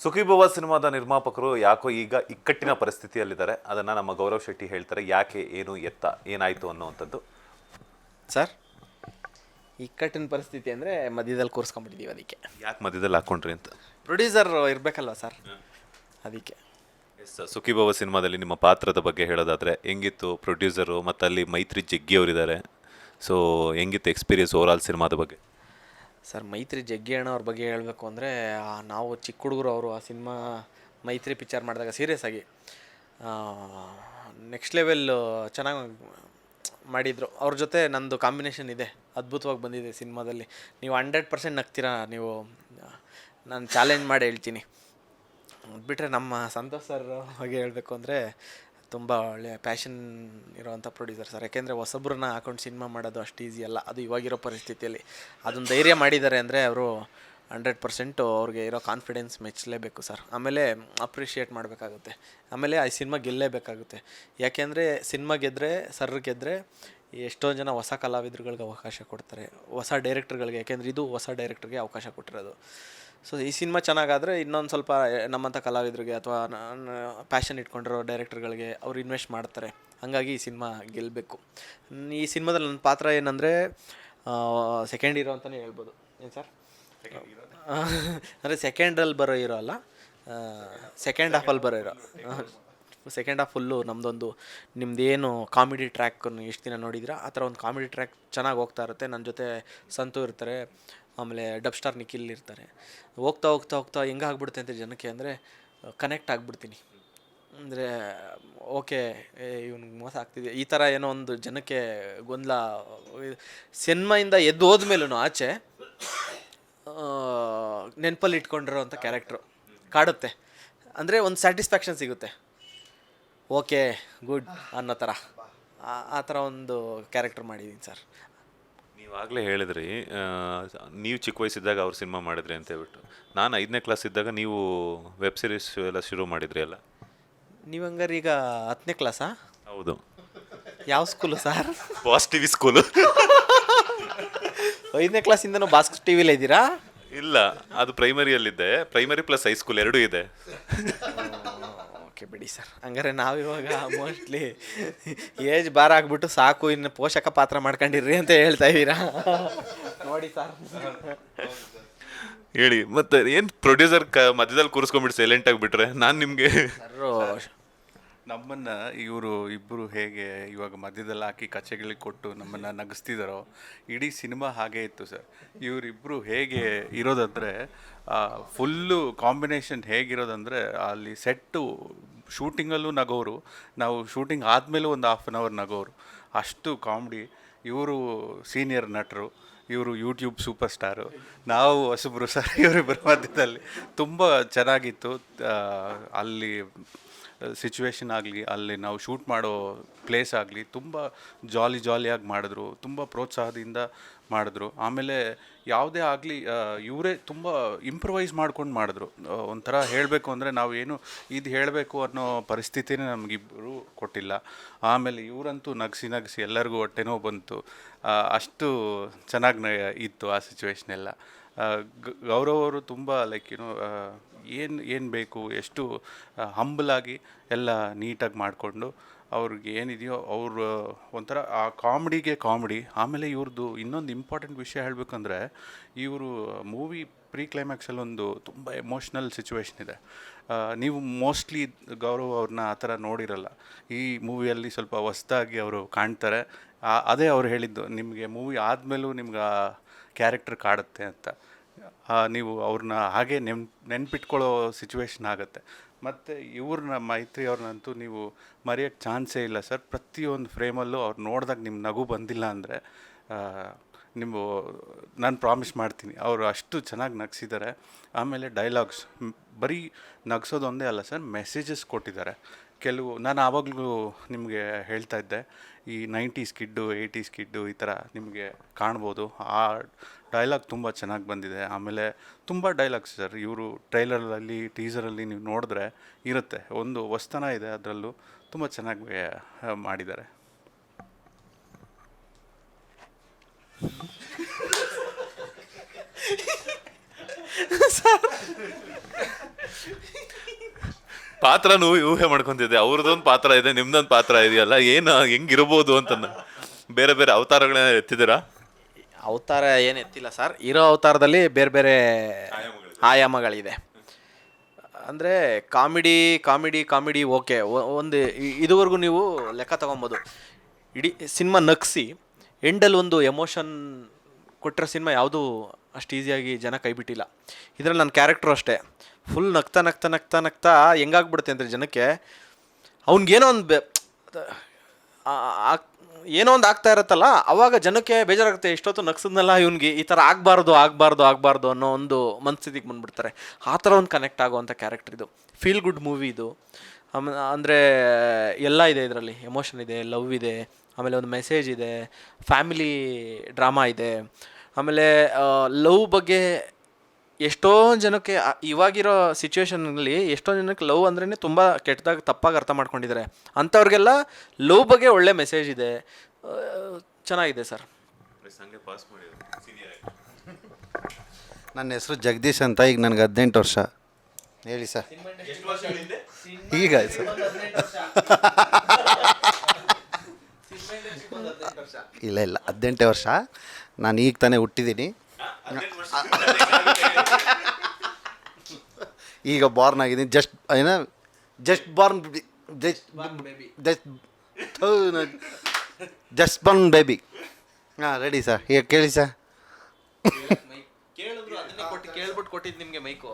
ಸುಖೀಭವ ಸಿನಿಮಾದ ನಿರ್ಮಾಪಕರು ಯಾಕೋ ಈಗ ಇಕ್ಕಟ್ಟಿನ ಪರಿಸ್ಥಿತಿಯಲ್ಲಿದ್ದಾರೆ. ಅದನ್ನು ನಮ್ಮ ಗೌರವ್ ಶೆಟ್ಟಿ ಹೇಳ್ತಾರೆ. ಯಾಕೆ, ಏನು, ಎತ್ತ, ಏನಾಯಿತು ಅನ್ನುವಂಥದ್ದು. ಸರ್, ಇಕ್ಕಟ್ಟಿನ ಪರಿಸ್ಥಿತಿ ಅಂದರೆ ಮಧ್ಯದಲ್ಲಿ ಕೂರಿಸ್ಕೊಂಡ್ಬಿಟ್ಟಿದ್ದೀವಿ. ಅದಕ್ಕೆ ಯಾಕೆ ಮಧ್ಯದಲ್ಲಿ ಹಾಕ್ಕೊಂಡ್ರಿ ಅಂತ. ಪ್ರೊಡ್ಯೂಸರ್ ಇರಬೇಕಲ್ವ ಸರ್, ಅದಕ್ಕೆ. ಎಸ್, ಸುಖೀಭವ ಸಿನಿಮಾದಲ್ಲಿ ನಿಮ್ಮ ಪಾತ್ರದ ಬಗ್ಗೆ ಹೇಳೋದಾದರೆ ಹೆಂಗಿತ್ತು? ಪ್ರೊಡ್ಯೂಸರು ಮತ್ತು ಅಲ್ಲಿ ಮೈತ್ರಿ ಜಗ್ಗಿ ಅವರಿದ್ದಾರೆ. ಸೊ ಹೆಂಗಿತ್ತು ಎಕ್ಸ್ಪೀರಿಯನ್ಸ್ ಓವರಾಲ್ ಸಿನಿಮಾದ ಬಗ್ಗೆ? ಸರ್, ಮೈತ್ರಿ ಜಗ್ಗಿ ಅಣ್ಣ ಅವ್ರ ಬಗ್ಗೆ ಹೇಳಬೇಕು ಅಂದರೆ, ನಾವು ಚಿಕ್ಕ ಹುಡುಗರು. ಅವರು ಆ ಸಿನಿಮಾ ಮೈತ್ರಿ ಪಿಕ್ಚರ್ ಮಾಡಿದಾಗ ಸೀರಿಯಸ್ ಆಗಿ ನೆಕ್ಸ್ಟ್ ಲೆವೆಲ್ ಚೆನ್ನಾಗಿ ಮಾಡಿದರು. ಅವ್ರ ಜೊತೆ ನಂದು ಕಾಂಬಿನೇಷನ್ ಇದೆ, ಅದ್ಭುತವಾಗಿ ಬಂದಿದೆ ಸಿನಿಮಾದಲ್ಲಿ. ನೀವು 100% ನಗ್ತೀರಾ ನೀವು. ನಾನು ಚಾಲೆಂಜ್ ಮಾಡಿ ಹೇಳ್ತೀನಿ. ಬಿಟ್ಟರೆ ನಮ್ಮ ಸಂತೋಷ್ ಸರ್ ಬಗ್ಗೆ ಹೇಳಬೇಕು ಅಂದರೆ, ತುಂಬ ಒಳ್ಳೆಯ ಪ್ಯಾಷನ್ ಇರೋವಂಥ ಪ್ರೊಡ್ಯೂಸರ್ ಸರ್. ಯಾಕೆಂದರೆ ಹೊಸಬ್ರನ್ನ ಹಾಕೊಂಡು ಸಿನಿಮಾ ಮಾಡೋದು ಅಷ್ಟು ಈಸಿ ಅಲ್ಲ. ಅದು ಇವಾಗಿರೋ ಪರಿಸ್ಥಿತಿಯಲ್ಲಿ ಅದನ್ನು ಧೈರ್ಯ ಮಾಡಿದ್ದಾರೆ ಅಂದರೆ ಅವರು 100% ಅವ್ರಿಗೆ ಇರೋ ಕಾನ್ಫಿಡೆನ್ಸ್ ಮೆಚ್ಚಲೇಬೇಕು ಸರ್. ಆಮೇಲೆ ಅಪ್ರಿಷಿಯೇಟ್ ಮಾಡಬೇಕಾಗುತ್ತೆ. ಆಮೇಲೆ ಆ ಸಿನಿಮಾ ಗೆಲ್ಲೇಬೇಕಾಗುತ್ತೆ. ಯಾಕೆಂದರೆ ಸಿನಿಮಾ ಗೆದ್ದರೆ, ಸರ್ ಗೆದ್ದರೆ ಎಷ್ಟೋ ಜನ ಹೊಸ ಕಲಾವಿದರುಗಳಿಗೆ ಅವಕಾಶ ಕೊಡ್ತಾರೆ, ಹೊಸ ಡೈರೆಕ್ಟರ್ಗಳಿಗೆ. ಯಾಕೆಂದರೆ ಇದು ಹೊಸ ಡೈರೆಕ್ಟರ್ಗೆ ಅವಕಾಶ ಕೊಟ್ಟಿರೋದು. ಸೊ ಈ ಸಿನಿಮಾ ಚೆನ್ನಾಗಾದರೆ ಇನ್ನೊಂದು ಸ್ವಲ್ಪ ನಮ್ಮಂಥ ಕಲಾವಿದರಿಗೆ ಅಥವಾ ಪ್ಯಾಷನ್ ಇಟ್ಕೊಂಡಿರೋ ಡೈರೆಕ್ಟರ್ಗಳಿಗೆ ಅವ್ರು ಇನ್ವೆಸ್ಟ್ ಮಾಡ್ತಾರೆ. ಹಾಗಾಗಿ ಈ ಸಿನಿಮಾ ಗೆಲ್ಲಬೇಕು. ಈ ಸಿನಿಮಾದಲ್ಲಿ ನನ್ನ ಪಾತ್ರ ಏನಂದರೆ ಸೆಕೆಂಡ್ ಹೀರೋ ಅಂತಲೇ ಹೇಳ್ಬೋದು. ಏನು ಸರ್? ಅಂದರೆ ಸೆಕೆಂಡಲ್ಲಿ ಬರೋ ಹೀರೋ ಅಲ್ಲ, ಸೆಕೆಂಡ್ ಹಾಫಲ್ಲಿ ಬರೋ ಹೀರೋ. ಸೆಕೆಂಡ್ ಹಾಫ್ ಫುಲ್ಲು ನಮ್ಮದೊಂದು, ನಿಮ್ಮದೇನು ಕಾಮಿಡಿ ಟ್ರ್ಯಾಕನ್ನು ಎಷ್ಟು ದಿನ ನೋಡಿದ್ರೆ ಆ ಥರ ಒಂದು ಕಾಮಿಡಿ ಟ್ರ್ಯಾಕ್ ಚೆನ್ನಾಗಿ ಹೋಗ್ತಾ ಇರುತ್ತೆ. ನನ್ನ ಜೊತೆ ಸಂತು ಇರ್ತಾರೆ, ಆಮೇಲೆ ಡಬ್ ಸ್ಟಾರ್ ನಿಖಿಲ್ ಇರ್ತಾರೆ. ಹೋಗ್ತಾ ಹೋಗ್ತಾ ಹೋಗ್ತಾ ಹೆಂಗಾಗ್ಬಿಡುತ್ತೆ ಅಂತ ಜನಕ್ಕೆ ಅಂದರೆ ಕನೆಕ್ಟ್ ಆಗಿಬಿಡ್ತೀನಿ. ಅಂದರೆ ಓಕೆ, ಇವ್ನಿಗೆ ಮೋಸ ಆಗ್ತಿದೆ ಈ ಥರ ಏನೋ ಒಂದು ಜನಕ್ಕೆ ಗೊಂದಲ. ಸಿನಿಮಾಯಿಂದ ಎದ್ದು ಹೋದ್ಮೇಲೂ ಆಚೆ ನೆನಪಲ್ಲಿ ಇಟ್ಕೊಂಡಿರೋ ಅಂಥ ಕ್ಯಾರೆಕ್ಟ್ರು ಕಾಡುತ್ತೆ. ಅಂದರೆ ಒಂದು ಸ್ಯಾಟಿಸ್ಫ್ಯಾಕ್ಷನ್ ಸಿಗುತ್ತೆ. ಓಕೆ, ಗುಡ್ ಅನ್ನೋ ಥರ ಆ ಥರ ಒಂದು ಕ್ಯಾರೆಕ್ಟರ್ ಮಾಡಿದ್ದೀನಿ ಸರ್. ನೀವಾಗಲೇ ಹೇಳಿದ್ರಿ ನೀವು ಚಿಕ್ಕ ವಯಸ್ಸಿದ್ದಾಗ ಅವ್ರು ಸಿನಿಮಾ ಮಾಡಿದ್ರಿ ಅಂತ ಹೇಳ್ಬಿಟ್ಟು. ನಾನು 5ನೇ ಕ್ಲಾಸ್ ಇದ್ದಾಗ ನೀವು ವೆಬ್ ಸೀರೀಸ್ ಎಲ್ಲ ಶುರು ಮಾಡಿದ್ರಿ ಅಲ್ಲ? ನೀವು ಹಂಗಾರೆ ಈಗ 10ನೇ ಕ್ಲಾಸಾ? ಹೌದು. ಯಾವ school sir? Boss TV school. 5ನೇ ಕ್ಲಾಸಿಂದನೂ ಬಾಸ್ ಟಿವಿಲೇ ಇದ್ದೀರಾ? ಇಲ್ಲ, ಅದು ಪ್ರೈಮರಿಯಲ್ಲಿದ್ದೆ. ಪ್ರೈಮರಿ ಪ್ಲಸ್ ಹೈಸ್ಕೂಲ್ ಎರಡೂ ಇದೆ. ಓಕೆ ಬಿಡಿ ಸರ್. ಹಂಗಾರೆ ನಾವಿವಾಗ ಮೋಸ್ಟ್ಲಿ ಏಜ್ ಬಾರ್ ಆಗಿಬಿಟ್ಟು ಸಾಕು, ಇನ್ನು ಪೋಷಕ ಪಾತ್ರ ಮಾಡ್ಕೊಂಡಿರ್ರಿ ಅಂತ ಹೇಳ್ತಾ ಇದ್ದೀರಾ ನೋಡಿ ಸರ್. ಹೇಳಿ ಮತ್ತೆ ಏನು ಪ್ರೊಡ್ಯೂಸರ್ ಮಧ್ಯದಲ್ಲಿ ಕೂರಿಸ್ಕೊಂಡ್ಬಿಟ್ಟು ಸೈಲೆಂಟ್ ಆಗಿಬಿಟ್ರೆ ನಾನು ನಿಮಗೆ. ನಮ್ಮನ್ನು ಇವರು ಇಬ್ಬರು ಹೇಗೆ ಇವಾಗ ಮಧ್ಯದಲ್ಲಿ ಹಾಕಿ ಕಚೆಗಳಿಗೆ ಕೊಟ್ಟು ನಮ್ಮನ್ನು ನಗಿಸ್ತಿದ್ದಾರೋ, ಇಡೀ ಸಿನಿಮಾ ಹಾಗೇ ಇತ್ತು ಸರ್. ಇವರಿಬ್ಬರು ಹೇಗೆ ಇರೋದಂದರೆ, ಫುಲ್ಲು ಕಾಂಬಿನೇಷನ್ ಹೇಗಿರೋದಂದರೆ, ಅಲ್ಲಿ ಸೆಟ್ಟು ಶೂಟಿಂಗಲ್ಲೂ ನಗೋರು, ನಾವು ಶೂಟಿಂಗ್ ಆದಮೇಲೂ ಒಂದು 1/2 hour ನಗೋರು, ಅಷ್ಟು ಕಾಮಿಡಿ. ಇವರು ಸೀನಿಯರ್ ನಟರು, ಇವರು ಯೂಟ್ಯೂಬ್ ಸೂಪರ್ ಸ್ಟಾರು, ನಾವು ಹೊಸಬ್ರು ಸರ್. ಇವರಿಬ್ಬರ ಮಧ್ಯದಲ್ಲಿ ತುಂಬ ಚೆನ್ನಾಗಿತ್ತು. ಅಲ್ಲಿ ಸಿಚುವೇಶನ್ ಆಗಲಿ, ಅಲ್ಲಿ ನಾವು ಶೂಟ್ ಮಾಡೋ ಪ್ಲೇಸ್ ಆಗಲಿ ತುಂಬ ಜಾಲಿಯಾಗಿ ಮಾಡಿದ್ರು, ತುಂಬ ಪ್ರೋತ್ಸಾಹದಿಂದ ಮಾಡಿದ್ರು. ಆಮೇಲೆ ಯಾವುದೇ ಆಗಲಿ ಇವರೇ ತುಂಬ ಇಂಪ್ರವೈಸ್ ಮಾಡ್ಕೊಂಡು ಮಾಡಿದ್ರು. ಒಂಥರ ಹೇಳಬೇಕು ಅಂದರೆ ನಾವು ಏನು ಇದು ಹೇಳಬೇಕು ಅನ್ನೋ ಪರಿಸ್ಥಿತಿನೇ ನಮಗಿಬ್ಬರು ಕೊಟ್ಟಿಲ್ಲ. ಆಮೇಲೆ ಇವರಂತೂ ನಗಿಸಿ ಎಲ್ಲರಿಗೂ ಹೊಟ್ಟೆನೋ ಬಂತು. ಅಷ್ಟು ಚೆನ್ನಾಗಿ ಇತ್ತು ಆ ಸಿಚುವೇಶನ್ ಎಲ್ಲ. ಗೌರವ್ ಅವರು ತುಂಬ ಲೈಕ್ ಏನು ಬೇಕು, ಎಷ್ಟು ಹಂಬಲಾಗಿ ಎಲ್ಲ ನೀಟಾಗಿ ಮಾಡಿಕೊಂಡು ಅವ್ರಿಗೆ ಏನಿದೆಯೋ ಅವರು ಒಂಥರ ಆ ಕಾಮಿಡಿಗೆ ಕಾಮಿಡಿ. ಆಮೇಲೆ ಇವ್ರದ್ದು ಇನ್ನೊಂದು ಇಂಪಾರ್ಟೆಂಟ್ ವಿಷಯ ಹೇಳಬೇಕಂದ್ರೆ, ಇವರು ಮೂವಿ ಪ್ರೀ ಕ್ಲೈಮ್ಯಾಕ್ಸಲ್ಲಿ ಒಂದು ತುಂಬ ಎಮೋಷ್ನಲ್ ಸಿಚುವೇಶನ್ ಇದೆ. ನೀವು ಮೋಸ್ಟ್ಲಿ ಗೌರವ್ ಅವ್ರನ್ನ ಆ ಥರ ನೋಡಿರಲ್ಲ. ಈ ಮೂವಿಯಲ್ಲಿ ಸ್ವಲ್ಪ ಹೊಸ್ದಾಗಿ ಅವರು ಕಾಣ್ತಾರೆ. ಅದೇ ಅವ್ರು ಹೇಳಿದ್ದು, ನಿಮಗೆ ಮೂವಿ ಆದಮೇಲೂ ನಿಮ್ಗೆ ಆ ಕ್ಯಾರೆಕ್ಟರ್ ಕಾಡುತ್ತೆ ಅಂತ. ನೀವು ಅವ್ರನ್ನ ಹಾಗೆ ನೆನ್ಪಿಟ್ಕೊಳ್ಳೋ ಸಿಚುವೇಶನ್ ಆಗುತ್ತೆ. ಮತ್ತು ಇವ್ರನ್ನ ಮೈತ್ರಿ ಅವ್ರನ್ನಂತೂ ನೀವು ಮರೆಯೋಕ್ಕೆ ಚಾನ್ಸೇ ಇಲ್ಲ ಸರ್. ಪ್ರತಿಯೊಂದು ಫ್ರೇಮಲ್ಲೂ ಅವ್ರು ನೋಡಿದಾಗ ನಿಮ್ಮ ನಗು ಬಂದಿಲ್ಲ ಅಂದರೆ ನೀವು, ನಾನು ಪ್ರಾಮಿಸ್ ಮಾಡ್ತೀನಿ, ಅವರು ಅಷ್ಟು ಚೆನ್ನಾಗಿ ನಗಿಸಿದ್ದಾರೆ. ಆಮೇಲೆ ಡೈಲಾಗ್ಸ್ ಬರೀ ನಗಿಸೋದೊಂದೇ ಅಲ್ಲ ಸರ್, ಮೆಸೇಜಸ್ ಕೊಟ್ಟಿದ್ದಾರೆ ಕೆಲವು. ನಾನು ಆವಾಗಲೂ ನಿಮಗೆ ಹೇಳ್ತಾ ಇದ್ದೆ, ಈ 90s ಕಿಡ್ಡು 80s ಕಿಡ್ಡು ಈ ಥರ ನಿಮಗೆ ಕಾಣ್ಬೋದು. ಆ ಡೈಲಾಗ್ ತುಂಬ ಚೆನ್ನಾಗಿ ಬಂದಿದೆ. ಆಮೇಲೆ ತುಂಬ ಡೈಲಾಗ್ಸ್ ಸರ್, ಇವರು ಟ್ರೈಲರಲ್ಲಿ ಟೀಸರಲ್ಲಿ ನೀವು ನೋಡಿದ್ರೆ ಇರುತ್ತೆ, ಒಂದು ಹೊಸ್ತನ ಇದೆ ಅದರಲ್ಲೂ. ತುಂಬ ಚೆನ್ನಾಗಿ ಮಾಡಿದ್ದಾರೆ. ಪಾತ್ರನೂ ಊಹೆ ಮಾಡ್ಕೊಂತಿದ್ದೆ, ಅವ್ರದ್ದೊಂದು ಪಾತ್ರ ಇದೆ, ನಿಮ್ದೊಂದು ಪಾತ್ರ ಇದೆಯಲ್ಲ, ಏನು ಹೆಂಗಿರ್ಬೋದು ಅಂತ. ಬೇರೆ ಬೇರೆ ಅವತಾರಗಳನ್ನ ಎತ್ತಿದ್ದೀರಾ? ಅವತಾರ ಏನು ಎತ್ತಿಲ್ಲ ಸರ್, ಇರೋ ಅವತಾರದಲ್ಲಿ ಬೇರೆ ಬೇರೆ ಆಯಾಮಗಳಿದೆ. ಅಂದರೆ ಕಾಮಿಡಿ ಕಾಮಿಡಿ ಕಾಮಿಡಿ ಓಕೆ, ಒಂದು ಇದುವರೆಗೂ ನೀವು ಲೆಕ್ಕ ತೊಗೊಬೋದು. ಇಡೀ ಸಿನಿಮಾ ನಗಿಸಿ ಎಂಡಲ್ಲಿ ಒಂದು ಎಮೋಷನ್ ಕೊಟ್ಟಿರೋ ಸಿನಿಮಾ ಯಾವುದೂ ಅಷ್ಟು ಈಸಿಯಾಗಿ ಜನ ಕೈ ಬಿಟ್ಟಿಲ್ಲ. ಇದರಲ್ಲಿ ನನ್ನ ಕ್ಯಾರೆಕ್ಟ್ರು ಅಷ್ಟೇ, ಫುಲ್ ನಗ್ತಾ ನಗ್ತಾ ನಗ್ತಾ ನಗ್ತಾ ಹೆಂಗಾಗ್ಬಿಡುತ್ತೆ ಅಂದರೆ ಜನಕ್ಕೆ ಅವ್ನಿಗೇನೋ ಒಂದು ಏನೋ ಒಂದು ಆಗ್ತಾ ಇರುತ್ತಲ್ಲ, ಅವಾಗ ಜನಕ್ಕೆ ಬೇಜಾರಾಗುತ್ತೆ, ಇಷ್ಟೊತ್ತು ನಗ್ಸದ್ನಲ್ಲ ಇವ್ನಿಗೆ ಈ ಥರ ಆಗಬಾರ್ದು ಅನ್ನೋ ಒಂದು ಮನಸ್ಥಿತಿಗೆ ಬಂದುಬಿಡ್ತಾರೆ. ಆ ಥರ ಒಂದು ಕನೆಕ್ಟ್ ಆಗುವಂಥ ಕ್ಯಾರೆಕ್ಟರ್ ಇದು. ಫೀಲ್ ಗುಡ್ ಮೂವಿ ಇದು. ಅಂದರೆ ಎಲ್ಲ ಇದೆ ಇದರಲ್ಲಿ, ಎಮೋಷನ್ ಇದೆ, ಲವ್ ಇದೆ, ಆಮೇಲೆ ಒಂದು ಮೆಸೇಜ್ ಇದೆ, ಫ್ಯಾಮಿಲಿ ಡ್ರಾಮಾ ಇದೆ. ಆಮೇಲೆ ಲವ್ ಬಗ್ಗೆ ಎಷ್ಟೊಂದು ಜನಕ್ಕೆ ಇವಾಗಿರೋ ಸಿಚುವೇಶನಲ್ಲಿ ಎಷ್ಟೊಂದು ಜನಕ್ಕೆ ಲವ್ ಅಂದ್ರೇ ತುಂಬ ಕೆಟ್ಟದಾಗಿ ತಪ್ಪಾಗಿ ಅರ್ಥ ಮಾಡ್ಕೊಂಡಿದ್ದಾರೆ. ಅಂಥವ್ರಿಗೆಲ್ಲ ಲವ್ ಬಗ್ಗೆ ಒಳ್ಳೆ ಮೆಸೇಜ್ ಇದೆ, ಚೆನ್ನಾಗಿದೆ ಸರ್. ನನ್ನ ಹೆಸರು ಜಗದೀಶ್ ಅಂತ. ಈಗ ನನಗೆ 18 ವರ್ಷ. ಹೇಳಿ ಸರ್. ಈಗ ಸರ್ ಇಲ್ಲ 18 ವರ್ಷ. ನಾನು ಈಗ ತಾನೇ ಹುಟ್ಟಿದ್ದೀನಿ, ಈಗ ಬಾರ್ನ್ ಆಗಿದ್ದೀನಿ. Just Born baby. ಹಾಂ ರೆಡಿ ಸರ್. ಈಗ ಕೇಳಿ ಸರ್. ಕೇಳ್ಬಿಟ್ಟು ಕೊಟ್ಟಿದ್ದು ನಿಮಗೆ ಮೈಕು.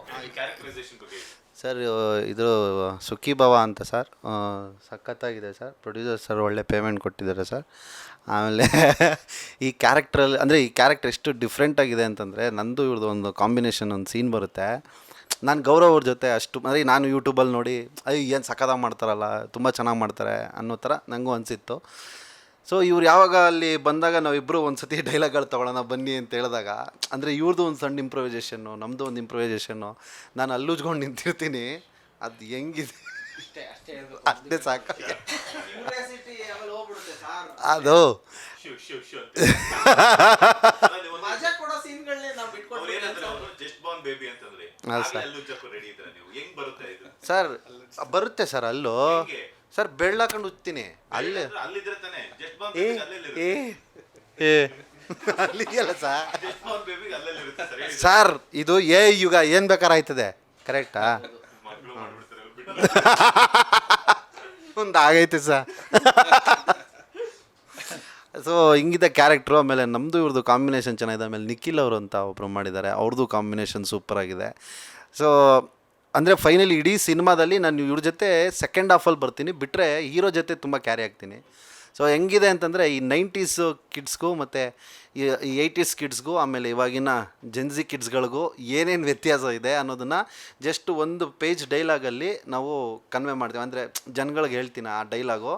ಸರ್ ಇದು ಸುಖಿ ಭವ ಅಂತ ಸರ್, ಸಖತ್ತಾಗಿದೆ ಸರ್. ಪ್ರೊಡ್ಯೂಸರ್ ಸರ್ ಒಳ್ಳೆ ಪೇಮೆಂಟ್ ಕೊಟ್ಟಿದ್ದಾರೆ ಸರ್. ಆಮೇಲೆ ಈ ಕ್ಯಾರೆಕ್ಟ್ರಲ್ಲಿ ಅಂದರೆ ಈ ಕ್ಯಾರೆಕ್ಟರ್ ಎಷ್ಟು ಡಿಫ್ರೆಂಟಾಗಿದೆ ಅಂತಂದರೆ, ನಂದು ಇವ್ರದ್ದು ಒಂದು ಕಾಂಬಿನೇಷನ್ ಒಂದು ಸೀನ್ ಬರುತ್ತೆ. ನಾನು ಗೌರವ್ ಅವ್ರ ಜೊತೆ ಅಷ್ಟು ಅಂದರೆ ನಾನು ಯೂಟ್ಯೂಬಲ್ಲಿ ನೋಡಿ ಏನು ಸಖತ್ತಾಗಿ ಮಾಡ್ತಾರಲ್ಲ, ತುಂಬ ಚೆನ್ನಾಗಿ ಮಾಡ್ತಾರೆ ಅನ್ನೋ ಥರ ನನಗೂ ಅನಿಸಿತ್ತು. ಸೊ ಇವ್ರು ಯಾವಾಗ ಅಲ್ಲಿ ಬಂದಾಗ ನಾವಿಬ್ಬರು ಒಂದು ಸತಿ ಡೈಲಾಗ್ಗಳು ತೊಗೊಳ್ಳೋಣ ಬನ್ನಿ ಅಂತ ಹೇಳಿದಾಗ, ಅಂದರೆ ಇವ್ರದ್ದು ಒಂದು ಸಣ್ಣ ಇಂಪ್ರೊವೈಸೇಷನ್ನು, ನಮ್ಮದು ಒಂದು ಇಂಪ್ರೊವೈಸೇಷನ್ನು, ನಾನು ಅಲ್ಲುಜ್ಕೊಂಡು ನಿಂತಿರ್ತೀನಿ. ಅದು ಹೆಂಗಿದೆ ಅಷ್ಟೇ ಸಾಕು. ಅದು ಸರ್ ಬರುತ್ತೆ ಸರ್. ಅಲ್ಲೂ ಸರ್ ಬೆಳ್ಳಾಕೊಂಡು ಉಚ್ತೀನಿ ಅಲ್ಲೇ ಅಲ್ಲಿಗೆಲ್ಲ ಸರ್. ಇದು ಯುಗ ಏನು ಬೇಕಾದ್ರೆ ಆಯ್ತದೆ, ಕರೆಕ್ಟಾ? ಒಂದು ಆಗೈತೆ ಸರ್. ಸೊ ಹಿಂಗಿದೆ ಕ್ಯಾರೆಕ್ಟ್ರು. ಆಮೇಲೆ ನಮ್ಮದು ಇವ್ರದ್ದು ಕಾಂಬಿನೇಷನ್ ಚೆನ್ನಾಗಿದೆ. ಆಮೇಲೆ ನಿಖಿಲ್ ಅವರು ಅಂತ ಒಬ್ಬರು ಮಾಡಿದ್ದಾರೆ, ಅವ್ರದ್ದು ಕಾಂಬಿನೇಷನ್ ಸೂಪರಾಗಿದೆ. ಸೊ ಅಂದರೆ ಫೈನಲಿ ಇಡೀ ಸಿನಿಮಾದಲ್ಲಿ ನಾನು ಇವ್ರ ಜೊತೆ ಸೆಕೆಂಡ್ ಹಾಫಲ್ಲಿ ಬರ್ತೀನಿ, ಬಿಟ್ಟರೆ ಹೀರೋ ಜೊತೆ ತುಂಬ ಕ್ಯಾರಿ ಆಗ್ತೀನಿ. ಸೊ ಹೆಂಗಿದೆ ಅಂತಂದರೆ ಈ 90s ಕಿಡ್ಸ್ಗೂ ಮತ್ತು ಈ 80s ಕಿಡ್ಸ್ಗೂ ಆಮೇಲೆ ಇವಾಗಿನ ಜೆನ್ಜಿ ಕಿಡ್ಸ್ಗಳಿಗೂ ಏನೇನು ವ್ಯತ್ಯಾಸ ಇದೆ ಅನ್ನೋದನ್ನು ಜಸ್ಟ್ ಒಂದು ಪೇಜ್ ಡೈಲಾಗಲ್ಲಿ ನಾವು ಕನ್ವೆ ಮಾಡ್ತೀವಿ. ಅಂದರೆ ಜನಗಳಿಗೆ ಹೇಳ್ತೀನಿ ಆ ಡೈಲಾಗು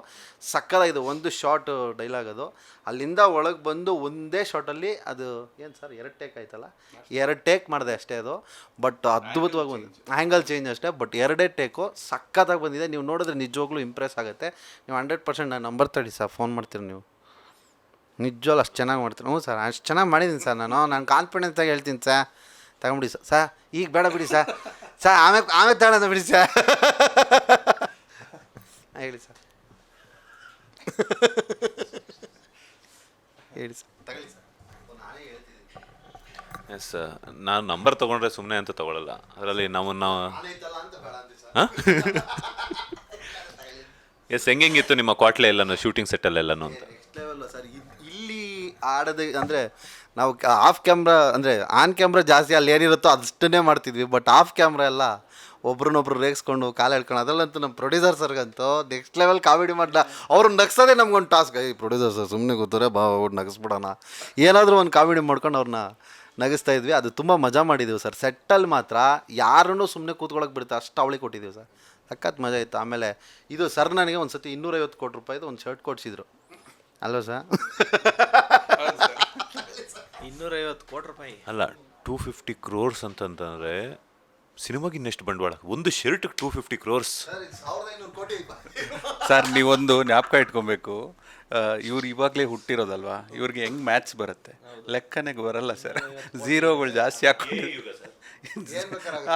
ಸಕ್ಕತ್ತಾಗಿದೆ. ಒಂದು ಶಾರ್ಟ್ ಡೈಲಾಗ್ ಅದು. ಅಲ್ಲಿಂದ ಒಳಗೆ ಬಂದು ಒಂದೇ ಶಾರ್ಟಲ್ಲಿ ಅದು ಏನು ಸರ್ 2 ಟೇಕ್ ಆಯ್ತಲ್ಲ, 2 ಟೇಕ್ ಮಾಡಿದೆ ಅಷ್ಟೇ ಅದು. ಬಟ್ ಅದ್ಭುತವಾಗಿ ಬಂದಿದೆ, ಆ್ಯಂಗಲ್ ಚೇಂಜ್ ಅಷ್ಟೇ. ಬಟ್ 2 ಟೇಕು ಸಕ್ಕತ್ತಾಗಿ ಬಂದಿದೆ. ನೀವು ನೋಡಿದ್ರೆ ನಿಜವಾಗ್ಲೂ ಇಂಪ್ರೆಸ್ ಆಗುತ್ತೆ. ನೀವು 100% ನಾನು ನಂಬರ್ ತಡಿ ಸರ್, ಫೋನ್ ಮಾಡ್ತೀರಿ ನೀವು. ನಿಜವಾಗ್ಲೂ ಅಷ್ಟು ಚೆನ್ನಾಗಿ ಮಾಡ್ತೀನಿ. ಹ್ಞೂ ಸರ್, ಅಷ್ಟು ಚೆನ್ನಾಗಿ ಮಾಡಿದ್ದೀನಿ ಸರ್. ನಾನು ಕಾನ್ಫಿಡೆನ್ಸಾಗಿ ಹೇಳ್ತೀನಿ ಸರ್. ತಗೊಂಬಿಡಿ ಸರ್. ಈಗ ಬೇಡ ಬಿಡಿ ಸರ್. ಆಮೇಲೆ ತಗೊಳ್ಳೋಣ ಬಿಡಿ ಸರ್. ಹೇಳಿ ಸರ್. ಹೇಳಿ ಸರ್. ತಗೊಳ್ಳಿ ಸರ್. ಎಸ್, ನಾನು ನಂಬರ್ ತೊಗೊಂಡ್ರೆ ಸುಮ್ಮನೆ ಅಂತ ತೊಗೊಳಲ್ಲ. ಅದರಲ್ಲಿ ನಾವು ಎಸ್, ಹೆಂಗಿತ್ತು ನಿಮ್ಮ ಕ್ವಾಟ್ಲೆ ಎಲ್ಲನೂ, ಶೂಟಿಂಗ್ ಸೆಟ್ಟಲ್ಲೆಲ್ಲನೂ ಅಂತ? Next level sir. ಇಲ್ಲಿ ಆಡೋದು ಅಂದರೆ ನಾವು ಆಫ್ ಕ್ಯಾಮ್ರಾ ಅಂದರೆ ಆನ್ ಕ್ಯಾಮ್ರಾ ಜಾಸ್ತಿ ಅಲ್ಲಿ ಏನಿರುತ್ತೋ ಅದಷ್ಟನ್ನೇ ಮಾಡ್ತಿದ್ವಿ. ಬಟ್ ಆಫ್ ಕ್ಯಾಮ್ರಾ ಎಲ್ಲ ಒಬ್ರನ್ನೊಬ್ರು ರೇಗಿಸ್ಕೊಂಡು ಕಾಲು ಹೇಳ್ಕೊಂಡು, ಅದರಲ್ಲಂತೂ ನಮ್ಮ ಪ್ರೊಡ್ಯೂಸರ್ ಸರ್ಗಂತೂ ನೆಕ್ಸ್ಟ್ ಲೆವೆಲ್ ಕಾಮಿಡಿ ಮಾಡಲ. ಅವ್ರು ನಗ್ಸೋದೇ ನಮ್ಗೊಂದು ಟಾಸ್ಕ್. ಈ ಪ್ರೊಡ್ಯೂಸರ್ ಸರ್ ಸುಮ್ಮನೆ ಕೂತಾರೆ, ಅವ್ರು ನಗಿಸ್ಬಿಡೋಣ, ಏನಾದರೂ ಒಂದು ಕಾಮಿಡಿ ಮಾಡ್ಕೊಂಡು ಅವ್ರನ್ನ ನಗಿಸ್ತಾ ಇದ್ವಿ. ಅದು ತುಂಬ ಮಜಾ ಮಾಡಿದ್ದೀವಿ ಸರ್. ಸೆಟ್ಟಲ್ಲಿ ಮಾತ್ರ ಯಾರನ್ನೂ ಸುಮ್ಮನೆ ಕೂತ್ಕೊಳ್ಳೋಕೆ ಬಿಡುತ್ತೆ ಅಷ್ಟು ಅವಳಿ ಕೊಟ್ಟಿದ್ದೀವಿ ಸರ್. ಸಖತ್ ಮಜಾ ಇತ್ತು. ಆಮೇಲೆ ಇದು ಸರ್ ನನಗೆ ಒಂದು ಸತಿ 250 ಕೋಟಿ ರೂಪಾಯಿದು ಒಂದು ಶರ್ಟ್ ಕೊಡಿಸಿದ್ರು ಅಲ್ವ ಸರ್? 250 ಕೋಟಿ ರೂಪಾಯಿ ಅಲ್ಲ, 250 crores ಅಂತಂದರೆ ಸಿನಿಮಾಗೆ ಇನ್ನೆಷ್ಟು ಬಂಡವಾಳ? ಒಂದು ಶರ್ಟ್ಗೆ 250 crores. ಸರ್ ನೀವೊಂದು ಜ್ಞಾಪಕ ಇಟ್ಕೊಬೇಕು, ಇವ್ರು ಇವಾಗಲೇ ಹುಟ್ಟಿರೋದಲ್ವಾ, ಇವ್ರಿಗೆ ಹೆಂಗೆ ಮ್ಯಾಥ್ಸ್ ಬರುತ್ತೆ? ಲೆಕ್ಕನೇ ಬರಲ್ಲ ಸರ್. ಝೀರೋಗಳು ಜಾಸ್ತಿ ಹಾಕೊಂಡು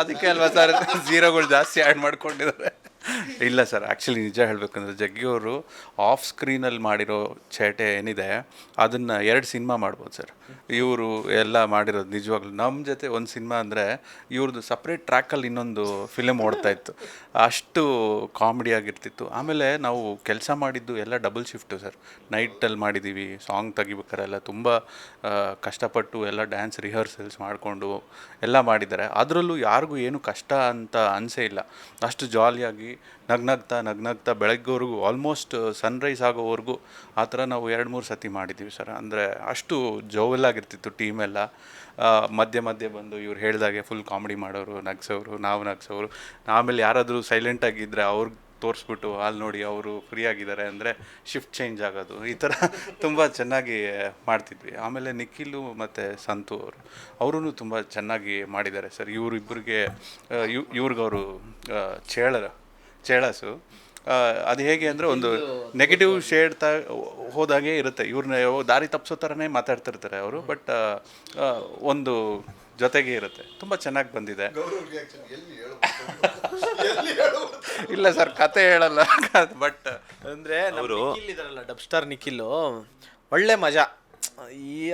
ಅದಕ್ಕೆ ಅಲ್ವಾ ಸರ್ ಝೀರೋಗಳು ಜಾಸ್ತಿ ಆ್ಯಡ್ ಮಾಡ್ಕೊಂಡಿದ್ದಾರೆ. ಇಲ್ಲ ಸರ್, ಆ್ಯಕ್ಚುಲಿ ನಿಜ ಹೇಳಬೇಕಂದ್ರೆ ಜಗ್ಗಿಯವರು ಆಫ್ ಸ್ಕ್ರೀನಲ್ಲಿ ಮಾಡಿರೋ ಚೇಟೆ ಏನಿದೆ ಅದನ್ನು 2 ಸಿನಿಮಾ ಮಾಡ್ಬೋದು ಸರ್. ಇವರು ಎಲ್ಲ ಮಾಡಿರೋದು ನಿಜವಾಗ್ಲೂ ನಮ್ಮ ಜೊತೆ ಒಂದು ಸಿನಿಮಾ ಅಂದರೆ ಇವ್ರದ್ದು ಸಪ್ರೇಟ್ ಟ್ರ್ಯಾಕಲ್ಲಿ ಇನ್ನೊಂದು ಫಿಲಮ್ ಓಡ್ತಾ ಇತ್ತು, ಅಷ್ಟು ಕಾಮಿಡಿ ಆಗಿರ್ತಿತ್ತು. ಆಮೇಲೆ ನಾವು ಕೆಲಸ ಮಾಡಿದ್ದು ಎಲ್ಲ ಡಬಲ್ ಶಿಫ್ಟು ಸರ್. ನೈಟಲ್ಲಿ ಮಾಡಿದ್ದೀವಿ, ಸಾಂಗ್ ತೆಗಿಬೇಕಾರೆ ಎಲ್ಲ ತುಂಬ ಕಷ್ಟಪಟ್ಟು ಎಲ್ಲ ಡ್ಯಾನ್ಸ್ ರಿಹರ್ಸಲ್ಸ್ ಮಾಡಿಕೊಂಡು ಎಲ್ಲ ಮಾಡಿದ್ದಾರೆ. ಅದರಲ್ಲೂ ಯಾರಿಗೂ ಏನು ಕಷ್ಟ ಅಂತ ಅನಿಸೇ ಇಲ್ಲ. ಅಷ್ಟು ಜಾಲಿಯಾಗಿ ನಗ್ನಗ್ತಾ ಬೆಳಗ್ಗೆವರೆಗೂ ಆಲ್ಮೋಸ್ಟ್ ಸನ್ರೈಸ್ ಆಗೋವರೆಗೂ ಆ ಥರ ನಾವು 2-3 ಸತಿ ಮಾಡಿದ್ದೀವಿ ಸರ್. ಅಂದರೆ ಅಷ್ಟು ಜೋವೆಲ್ಲಾಗಿರ್ತಿತ್ತು ಟೀಮೆಲ್ಲ. ಮಧ್ಯೆ ಬಂದು ಇವ್ರು ಹೇಳ್ದಾಗೆ ಫುಲ್ ಕಾಮಿಡಿ ಮಾಡೋರು, ನಗ್ಸೋರು, ನಾವು ನಗ್ಸೋರು. ಆಮೇಲೆ ಯಾರಾದರೂ ಸೈಲೆಂಟಾಗಿದ್ದರೆ ಅವ್ರಿಗೆ ತೋರಿಸ್ಬಿಟ್ಟು ಅಲ್ಲಿ ನೋಡಿ ಅವರು ಫ್ರೀ ಆಗಿದ್ದಾರೆ ಅಂದರೆ ಶಿಫ್ಟ್ ಚೇಂಜ್ ಆಗೋದು, ಈ ಥರ ತುಂಬ ಚೆನ್ನಾಗಿ ಮಾಡ್ತಿದ್ವಿ. ಆಮೇಲೆ ನಿಖಿಲು ಮತ್ತು ಸಂತು ಅವರು ತುಂಬ ಚೆನ್ನಾಗಿ ಮಾಡಿದ್ದಾರೆ ಸರ್. ಇವರಿಬ್ಬರಿಗೆ ಇವ್ರಿಗವರು ಚೇಳಸು ಅದು ಹೇಗೆ ಅಂದರೆ ಒಂದು ನೆಗೆಟಿವ್ ಶೇಡ್ ಹೋದಾಗೆ ಇರುತ್ತೆ. ಇವ್ರನ್ನ ದಾರಿ ತಪ್ಪಿಸೋ ಥರನೇ ಮಾತಾಡ್ತಿರ್ತಾರೆ ಅವರು, ಬಟ್ ಒಂದು ಜೊತೆಗೆ ಇರುತ್ತೆ. ತುಂಬ ಚೆನ್ನಾಗಿ ಬಂದಿದೆ. ಇಲ್ಲ ಸರ್, ಕತೆ ಹೇಳಲ್ಲ, ಬಟ್ ಅಂದರೆ ಅವರು ಇದಾರಲ್ಲ ಡಬ್ ಸ್ಟಾರ್ ನಿಖಿಲ್, ಒಳ್ಳೆ ಮಜಾ.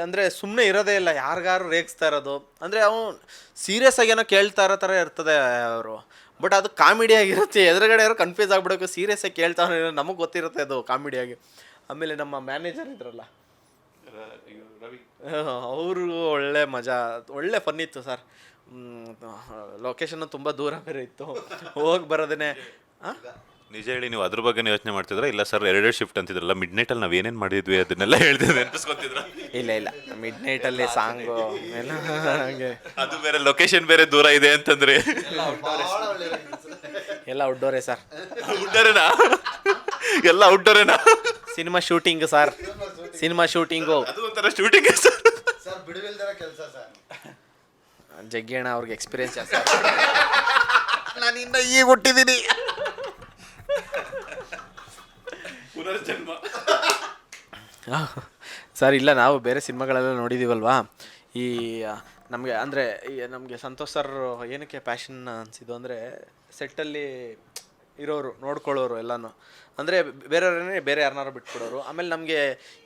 ಅಂದರೆ ಸುಮ್ಮನೆ ಇರೋದೇ ಇಲ್ಲ, ಯಾರಿಗಾರು ರೇಗಿಸ್ತಾ ಇರೋದು. ಅಂದರೆ ಅವನು ಸೀರಿಯಸ್ ಆಗಿ ಏನೋ ಕೇಳ್ತಾ ಇರೋ ಥರ ಇರ್ತದೆ ಅವರು, ಬಟ್ ಅದು ಕಾಮಿಡಿಯಾಗಿರುತ್ತೆ. ಎದುರುಗಡೆ ಯಾರೋ ಕನ್ಫ್ಯೂಸ್ ಆಗ್ಬಿಡೋಕೆ, ಸೀರಿಯಸ್ ಆಗಿ ಕೇಳ್ತಾವೆ, ನಮಗೆ ಗೊತ್ತಿರುತ್ತೆ ಅದು ಕಾಮಿಡಿಯಾಗಿ. ಆಮೇಲೆ ನಮ್ಮ ಮ್ಯಾನೇಜರ್ ಇದ್ರಲ್ಲ ಅವರು ಒಳ್ಳೆ ಮಜಾ, ಒಳ್ಳೆ ಫನ್ ಇತ್ತು ಸರ್. ಲೊಕೇಶನ್ನು ತುಂಬ ದೂರ ಬೇರೆ ಇತ್ತು, ಹೋಗಿ ಬರೋದೇ. ನಿಜ ಹೇಳಿ, ನೀವು ಅದ್ರ ಬಗ್ಗೆ ಯೋಚನೆ ಮಾಡ್ತಿದ್ರ? ಇಲ್ಲ ಸರ್, 2 ಶಿಫ್ಟ್ ಅಂತಿದ್ರಲ್ಲ, ಮಿಡ್ ನೈಟಲ್ಲಿ ನಾವು ಏನೇನು ಮಾಡಿದ್ವಿ ಅದನ್ನೆಲ್ಲ ಹೇಳ್ತಿದ್ರೆ ನೆನಪಿಸ್ಕೊತಿದ್ರ? ಇಲ್ಲ ಮಿಡ್ ನೈಟಲ್ಲಿ ಸಾಂಗು ಎಲ್ಲ ಹಾಗೆ, ಅದು ಬೇರೆ ಲೊಕೇಶನ್ ಬೇರೆ ದೂರ ಇದೆ ಅಂತಂದ್ರೆ ಎಲ್ಲ ಔಟ್ಡೋರೇ ಸರ್. ಔಟ್ಡೋರೇನಾ? ಎಲ್ಲ ಔಟ್ಡೋರೇನಾ? Cinema shooting sir, cinema shooting ಅದು ಒಂಥರ ಶೂಟಿಂಗ್ ಸರ್. ಜಗ್ಗಿ ಅಣ್ಣ ಅವ್ರಿಗೆ ಎಕ್ಸ್ಪೀರಿಯನ್ಸ್ ಜಾಸ್ತಿ. ನಾನು ಇನ್ನು ಈಗ ಹುಟ್ಟಿದ್ದೀನಿ. ಪುನರ್ಜನ್ಮ ಸರ್ ಇಲ್ಲ, ನಾವು ಬೇರೆ ಸಿನಿಮಾಗಳೆಲ್ಲ ನೋಡಿದ್ದೀವಲ್ವಾ. ಈ ನಮಗೆ ಅಂದರೆ ನಮಗೆ ಸಂತೋಷ್ ಸರ್ ಏನಕ್ಕೆ ಪ್ಯಾಷನ್ ಅನಿಸಿದ್ದು ಅಂದರೆ, ಸೆಟ್ಟಲ್ಲಿ ಇರೋರು ನೋಡ್ಕೊಳ್ಳೋರು ಎಲ್ಲನೂ. ಅಂದರೆ ಬೇರೆಯವ್ರನ್ನೇ ಬೇರೆ ಯಾರನ್ನಾರು ಬಿಟ್ಕೊಡೋರು. ಆಮೇಲೆ ನಮಗೆ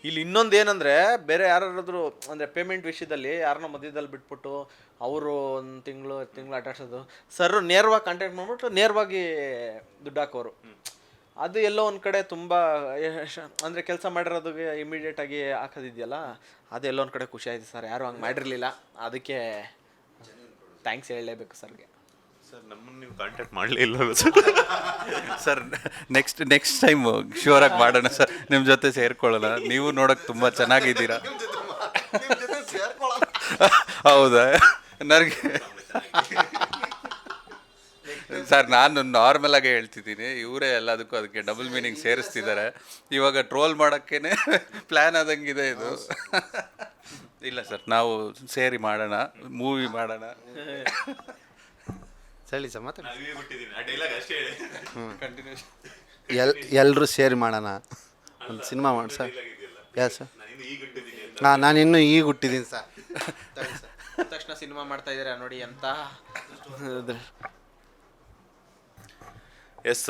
ಇಲ್ಲಿ ಇನ್ನೊಂದು ಏನಂದರೆ, ಬೇರೆ ಯಾರಾದ್ರೂ ಅಂದರೆ ಪೇಮೆಂಟ್ ವಿಷಯದಲ್ಲಿ ಯಾರನ್ನೋ ಮಧ್ಯದಲ್ಲಿ ಬಿಟ್ಬಿಟ್ಟು ಅವರು ಒಂದು ತಿಂಗಳು ಆಟಾಡ್ಸೋದು, ಸರ್ ನೇರವಾಗಿ ಕಾಂಟ್ಯಾಕ್ಟ್ ಮಾಡಿಬಿಟ್ಟು ನೇರವಾಗಿ ದುಡ್ಡು ಹಾಕೋರು. ಅದು ಎಲ್ಲೋ ಒಂದು ಕಡೆ ತುಂಬ ಅಂದರೆ ಕೆಲಸ ಮಾಡಿರೋದಕ್ಕೆ ಇಮಿಡಿಯೇಟಾಗಿ ಹಾಕೋದಿದೆಯಲ್ಲ, ಅದು ಎಲ್ಲೋ ಒಂದು ಕಡೆ ಖುಷಿ ಆಯಿತು ಸರ್. ಯಾರು ಹಂಗೆ ಮಾಡಿರಲಿಲ್ಲ, ಅದಕ್ಕೆ ಥ್ಯಾಂಕ್ಸ್ ಹೇಳಲೇಬೇಕು ಸರ್ಗೆ. ಸರ್, ನಮ್ಮನ್ನು ನೀವು ಕಾಂಟ್ಯಾಕ್ಟ್ ಮಾಡಲೇ ಇಲ್ಲ ಸರ್. ನೆಕ್ಸ್ಟ್ ಟೈಮ್ ಶ್ಯೂರಾಗಿ ಮಾಡೋಣ ಸರ್, ನಿಮ್ಮ ಜೊತೆ ಸೇರ್ಕೊಳ್ಳೋಣ. ನೀವು ನೋಡೋಕೆ ತುಂಬ ಚೆನ್ನಾಗಿದ್ದೀರಾ. ಹೌದಾ? ನನಗೆ ಸರ್, ನಾನು ನಾರ್ಮಲ್ ಆಗಿ ಹೇಳ್ತಿದ್ದೀನಿ, ಇವರೇ ಎಲ್ಲದಕ್ಕೂ ಅದಕ್ಕೆ ಡಬಲ್ ಮೀನಿಂಗ್ ಸೇರಿಸ್ತಿದ್ದಾರೆ. ಇವಾಗ ಟ್ರೋಲ್ ಮಾಡೋಕ್ಕೇನೆ ಪ್ಲ್ಯಾನ್ ಆದಂಗಿದೆ ಇದು. ಇಲ್ಲ ಸರ್, ನಾವು ಸೇರಿ ಮಾಡೋಣ, ಮೂವಿ ಮಾಡೋಣ. ಸರಿ ಸರ್, ಮಾತಾಡಿ. ಕಂಟಿನ್ಯೂಷನ್ ಎಲ್ಲರೂ ಸೇರಿ ಮಾಡೋಣ, ಒಂದು ಸಿನಿಮಾ ಮಾಡಿ ಸರ್. ಯಾರು ಸರ್? ನಾನು ಇನ್ನೂ ಈಗ ಹುಟ್ಟಿದ್ದೀನಿ ಸರ್. ತಕ್ಷಣ ಸಿನಿಮಾ ಮಾಡ್ತಾ ಇದ್ದೀರಾ ನೋಡಿ ಅಂತ. ಎಸ್,